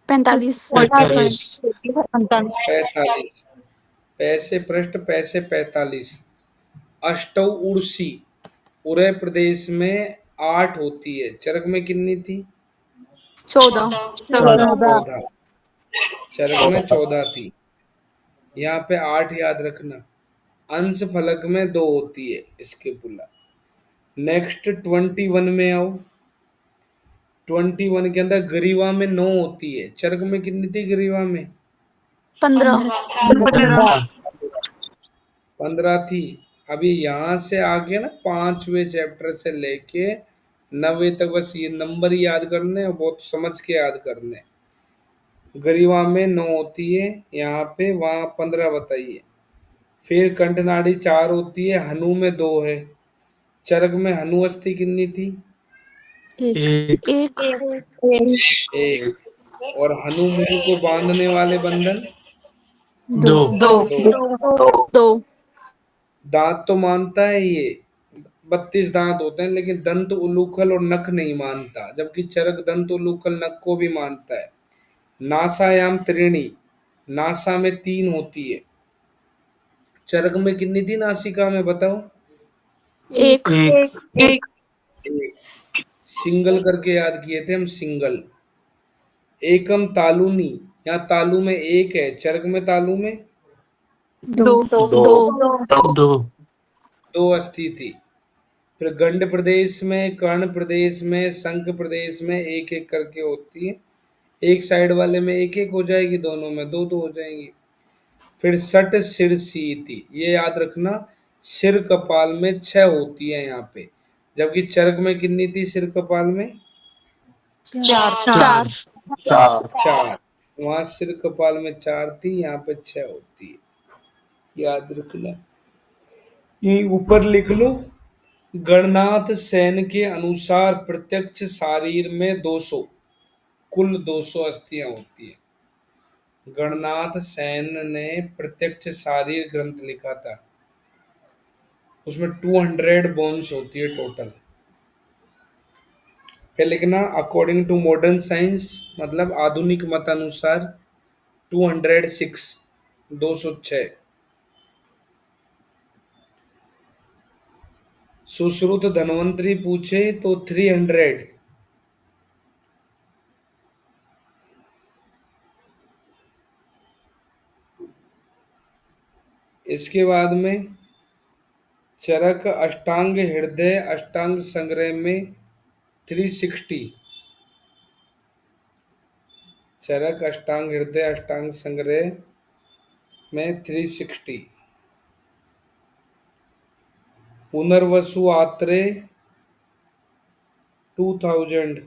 45। 45। 45। पैसे पृष्ठ, पैसे 45। अष्टौ उड़सी, उदय प्रदेश में 8 होती है। चरक में कितनी थी? 14। 14 14। चरक में 14 थी। यहाँ पे 8 याद रखना। अंश फलक में 2 होती है, इसके पुला। नेक्स्ट 21 में आओ। 21 के अंदर ग्रीवा में 9 होती है। चरक में कितनी थी ग्रीवा में? 15। 15 15 थी। अभी यहाँ से आगे ना 5वें चैप्टर से लेके 9वें तक बस ये नंबर ही याद करने और बहुत समझ के याद करने। गरिमा में 9 होती है यहाँ पे, वहाँ 15 बताइए। फिर कंठनाड़ी 4 होती है, हनु में 2 है। चरक में हनु अस्थि कितनी थी? 1। एक। 1। 1। और हनु मुंह को बांधने वाले बंधन 2। 2। 2। 2। 2। दांत तो मानता है ये, 32 दांत होते हैं, लेकिन दंत उलूखल और नख नहीं मानता, जबकि चरक दंत उलूखल नख को भी मानता है। नासायाम त्रीणी, नासा में 3 होती है। चरक में कितनी थी नासिका में बताओ? 1। एक। एक। सिंगल करके याद किए थे हम, सिंगल। एकम तालुनी, यहाँ तालु में 1 है, चरक में तालु में 2। 2। 2। 2। 2 अस्थि थी। फिर गंड प्रदेश में, कर्ण प्रदेश में, शंख प्रदेश में एक एक करके होती है। एक साइड वाले में एक एक हो जाएगी, दोनों में दो दो हो जाएंगी। फिर सट सिर सीति, ये याद रखना, सिर कपाल में 6 होती है यहाँ पे, जबकि चरक में कितनी थी सिर कपाल में? 4 4। 4। 4। वहां सिर कपाल में 4 थी, यहाँ पे 6 होती है, याद रखना। यही ऊपर लिख लो। गणनाथ सेन के अनुसार प्रत्यक्ष शारीर में 200, कुल 200 अस्थियां होती है। गणनाथ सेन ने प्रत्यक्ष शारीर ग्रंथ लिखा था, उसमें 200 बोन्स होती है टोटल। फिर लिखना अकॉर्डिंग टू मॉडर्न साइंस, मतलब आधुनिक मत अनुसार 206, 206। सुश्रुत धन्वंतरी पूछे तो 300। इसके बाद में चरक अष्टांग हृदय अष्टांग संग्रह में 360। चरक अष्टांग हृदय अष्टांग संग्रह में 360। पुनर्वसु आत्रे 2000।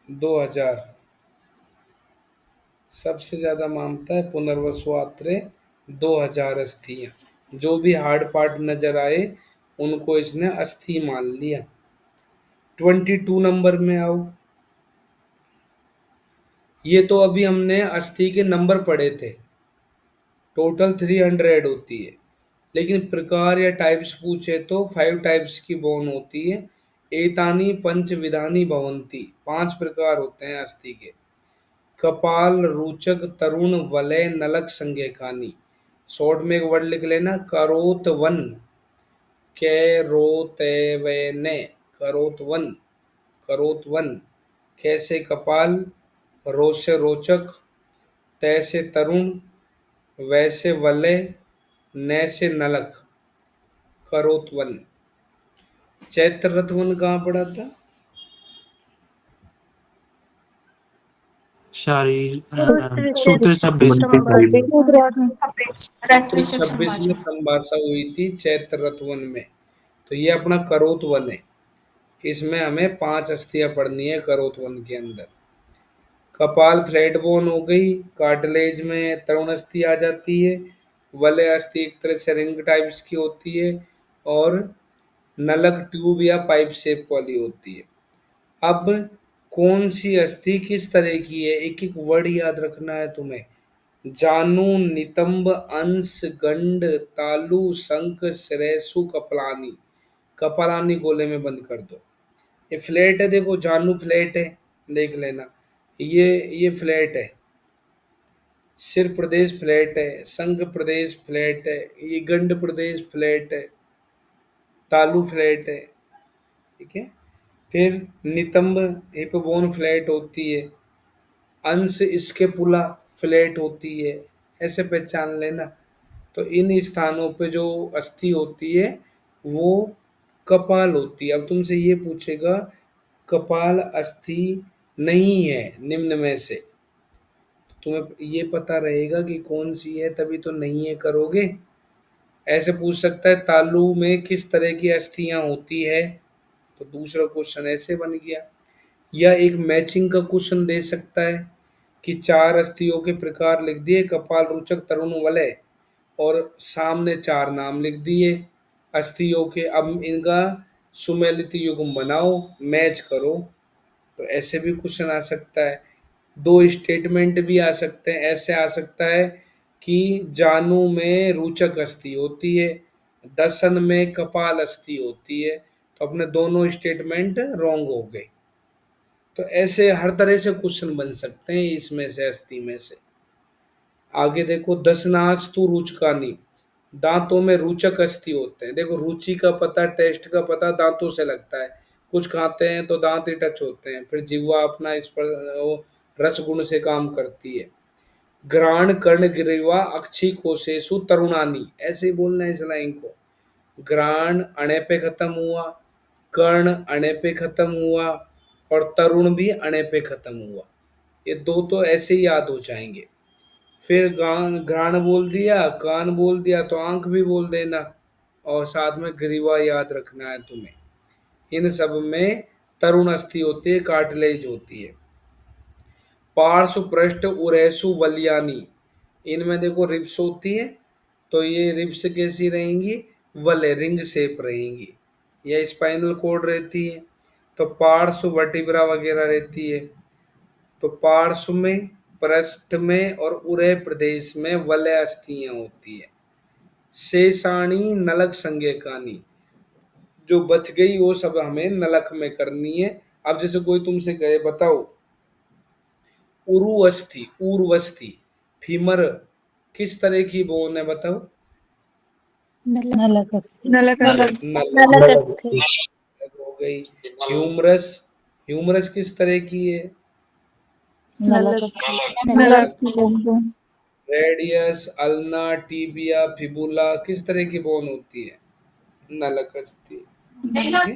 2000 सबसे ज्यादा मानता है पुनर्वसु आत्रे। 2000 अस्थियां, जो भी हार्ड पार्ट नजर आए उनको इसने अस्थि मान लिया। 22 नंबर में आओ। ये तो अभी हमने अस्थि के नंबर पढ़े थे। टोटल 300 होती है, लेकिन प्रकार या टाइप्स पूछे तो 5 टाइप्स की बोन होती है। एतानी पंच विधानी भवंती, 5 प्रकार होते हैं अस्थि के। कपाल रुचक तरुण वलय नलक संज्ञकानी। शॉर्ट में एक वर्ड लिख लेना, करोतवन, कैरोतेवने, करोतवन, करोतवन। कैसे कपाल, रो से रोचक, तय से तरुण, वैसे वलय, न से नलक, करोतवन। चैत्र रथवन कहाँ पड़ा था? सूत्र 26। सूत्र 26 में तंबासा हुई थी चैत्र रथवन में। तो ये अपना करोत वन है। इसमें हमें 5 अस्थियां पढ़नी है करोत वन के अंदर। कपाल फ्लैट बोन हो गई, कार्टिलेज में तरुण अस्थि आ जाती है। वलय अस्थि एक तरह से रिंग टाइप्स की होती है, और नलक ट्यूब या पाइप शेप वाली होती है। अब कौन सी अस्थि किस तरह की है, एक एक वर्ड याद रखना है तुम्हें। जानु, नितंब, अंश, गंड, तालु, शंख, श्रेयसु, कपलानी। कपालानी गोले में बंद कर दो। ये फ्लैट है, देखो जानु फ्लैट है, देख लेना। ये फ्लैट है, सिर प्रदेश फ्लैट है, संघ प्रदेश फ्लैट है, ये गंड प्रदेश फ्लैट है, तालु फ्लैट है। ठीक है। फिर नितंब हिपबोन फ्लैट होती है, अंश इसके पुला फ्लैट होती है, ऐसे पहचान लेना। तो इन स्थानों पे जो अस्थि होती है वो कपाल होती है। अब तुमसे ये पूछेगा कपाल अस्थि नहीं है निम्न में से, तो तुम्हें ये पता रहेगा कि कौन सी है, तभी तो नहीं है करोगे। ऐसे पूछ सकता है तालु में किस तरह की अस्थियां होती है, तो दूसरा क्वेश्चन ऐसे बन गया। या एक मैचिंग का क्वेश्चन दे सकता है कि 4 अस्थियों के प्रकार लिख दिए, कपाल रुचक तरुण वलय, और सामने 4 नाम लिख दिए अस्थियों के। अब इनका सुमेलित युग्म बनाओ, मैच करो। तो ऐसे भी क्वेश्चन आ सकता है। 2 स्टेटमेंट भी आ सकते हैं। ऐसे आ सकता है कि जानू में रुचक अस्थि होती है, दसन में कपाल अस्थि होती है, तो अपने दोनों स्टेटमेंट रॉन्ग हो गए। तो ऐसे हर तरह से क्वेश्चन बन सकते हैं इसमें से, अस्थि में से। आगे देखो, दसनास्तु रुचकानी, दांतों में रुचक अस्थि होते हैं। देखो रुचि का पता, टेस्ट का पता दांतों से लगता है। कुछ खाते हैं तो दांत ही टच होते हैं, फिर जीवा अपना इस पर वो रस गुण से काम करती है। घ्राण कर्ण ग्रीवा अक्षी कोशेषु तरुणानी, ऐसे ही बोलना है इस लाइन को। घ्राण अणे पे खत्म हुआ, कर्ण अणे पे खत्म हुआ, और तरुण भी अणे पे खत्म हुआ। ये 2 तो ऐसे ही याद हो जाएंगे। फिर गान घ्राण बोल दिया, कान बोल दिया, तो आंख भी बोल देना, और साथ में ग्रीवा याद रखना है तुम्हें। इन सब में तरुण अस्थि होती है, कार्टिलेज होती है। पार्श्व पृष्ठ उरेसु वलियानी, इनमें देखो रिब्स होती है, तो ये रिब्स कैसी रहेंगी, वलय रिंग शेप रहेंगी। या स्पाइनल कोड रहती है, तो पार्श्व वर्टिब्रा वगैरह रहती है। तो पार्श्व में, पृष्ठ में और उरय प्रदेश में वलय अस्थियां होती है। शेषाणी नलक संज्ञकानी, जो बच गई वो सब हमें नलक में करनी है। अब जैसे कोई तुमसे कहे बताओ उरुअस्थि, उर्वस्थि, फीमर किस तरह की बोन है, बताओ। नलक नलक नलक हो गई। ह्यूमरस, ह्यूमरस किस तरह की है? नलक रेडियस, अल्ना, टीबिया, फिबुला किस तरह की बोन होती है? नलक अस्थि। ठीक है।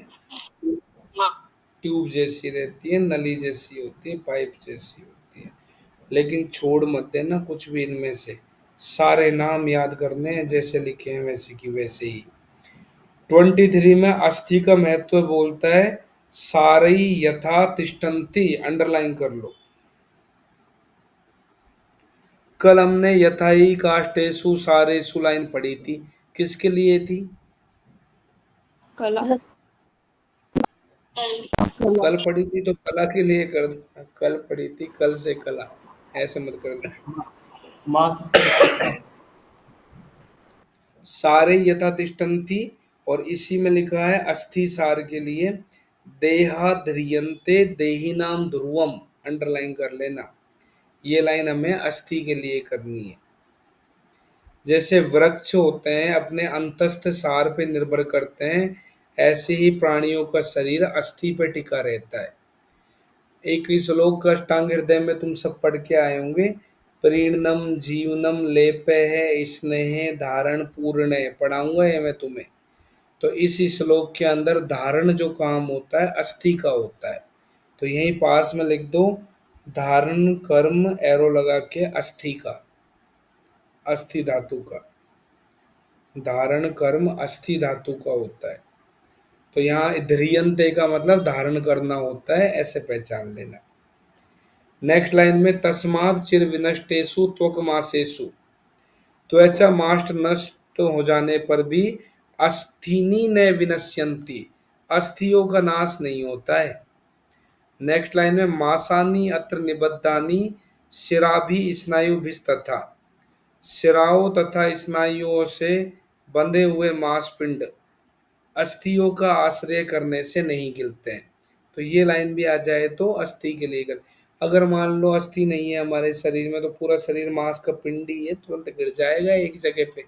ट्यूब जैसी रहती है, नली जैसी होती है, पाइप जैसी होती है। लेकिन छोड़ मत देना कुछ भी इनमें से, सारे नाम याद करने हैं जैसे लिखे हैं वैसे की वैसे ही। 23 में अस्थि का महत्व बोलता है, सारई यथा तिष्ठन्ति, अंडरलाइन कर लो। कल हमने यथाई काष्ठेषु सारेषु लाइन पढ़ी थी, किसके लिए थी? कला कल पढ़ी थी तो कला के लिए कर दो। कल पढ़ी थी कल से कला, ऐसे मत करना। मास से सारे यथा तिष्ठन्ति, और इसी में लिखा है अस्थि सार के लिए, देहा ध्रियन्ते देहिनाम ध्रुवम, अंडरलाइन कर लेना। ये लाइन हमें अस्थि के लिए करनी है। जैसे वृक्ष होते हैं अपने अंतस्थ सार पे निर्भर करते हैं, ऐसे ही प्राणियों का शरीर अस्थि पे टिका रहता है। एक ही श्लोक का अष्टांग हृदय में तुम सब पढ़ के आए होंगे, प्रीणनम जीवनम लेपय स्नेह धारण पूर्ण, पढ़ाऊंगा ये मैं तुम्हें। तो इस श्लोक के अंदर धारण जो काम होता है अस्थि का होता है, तो यहीं पास में लिख दो धारण कर्म एरो लगा के अस्थि का, अस्थि धातु का, धारण कर्म अस्थि धातु का होता है। तो यहाँ ध्रियंते का मतलब धारण करना होता है, ऐसे पहचान लेना। नेक्स्ट लाइन में तस्मात् चिर विनष्टेषु त्वक्मासेषु, त्वचा माष्ट नष्ट हो जाने पर भी अस्थिनी न विनश्यन्ति, अस्थियों का नाश नहीं होता है। नेक्स्ट लाइन में मासानी अत्र निबद्धानी शिराभि स्नायुभिस्तथा, शिराओं तथा स्नायुओं से बंधे हुए मांसपिंड अस्थियों का आश्रय करने से नहीं गिरते हैं। तो ये लाइन भी आ जाए तो अस्थि के लिए कर। अगर मान लो अस्थि नहीं है हमारे शरीर में, तो पूरा शरीर मांस का पिंड ही है, तुरंत गिर जाएगा एक जगह पे।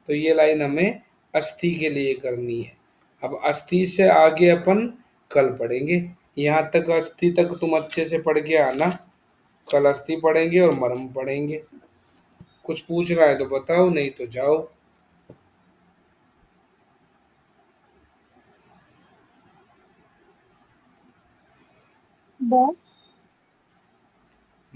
तो ये लाइन हमें अस्थि के लिए करनी है। अब अस्थि से आगे अपन कल पढ़ेंगे। यहाँ तक अस्थि तक तुम अच्छे से पढ़ के आना, कल अस्थि पढ़ेंगे और मर्म पढ़ेंगे। कुछ पूछ रहा है तो बताओ, नहीं तो जाओ। बस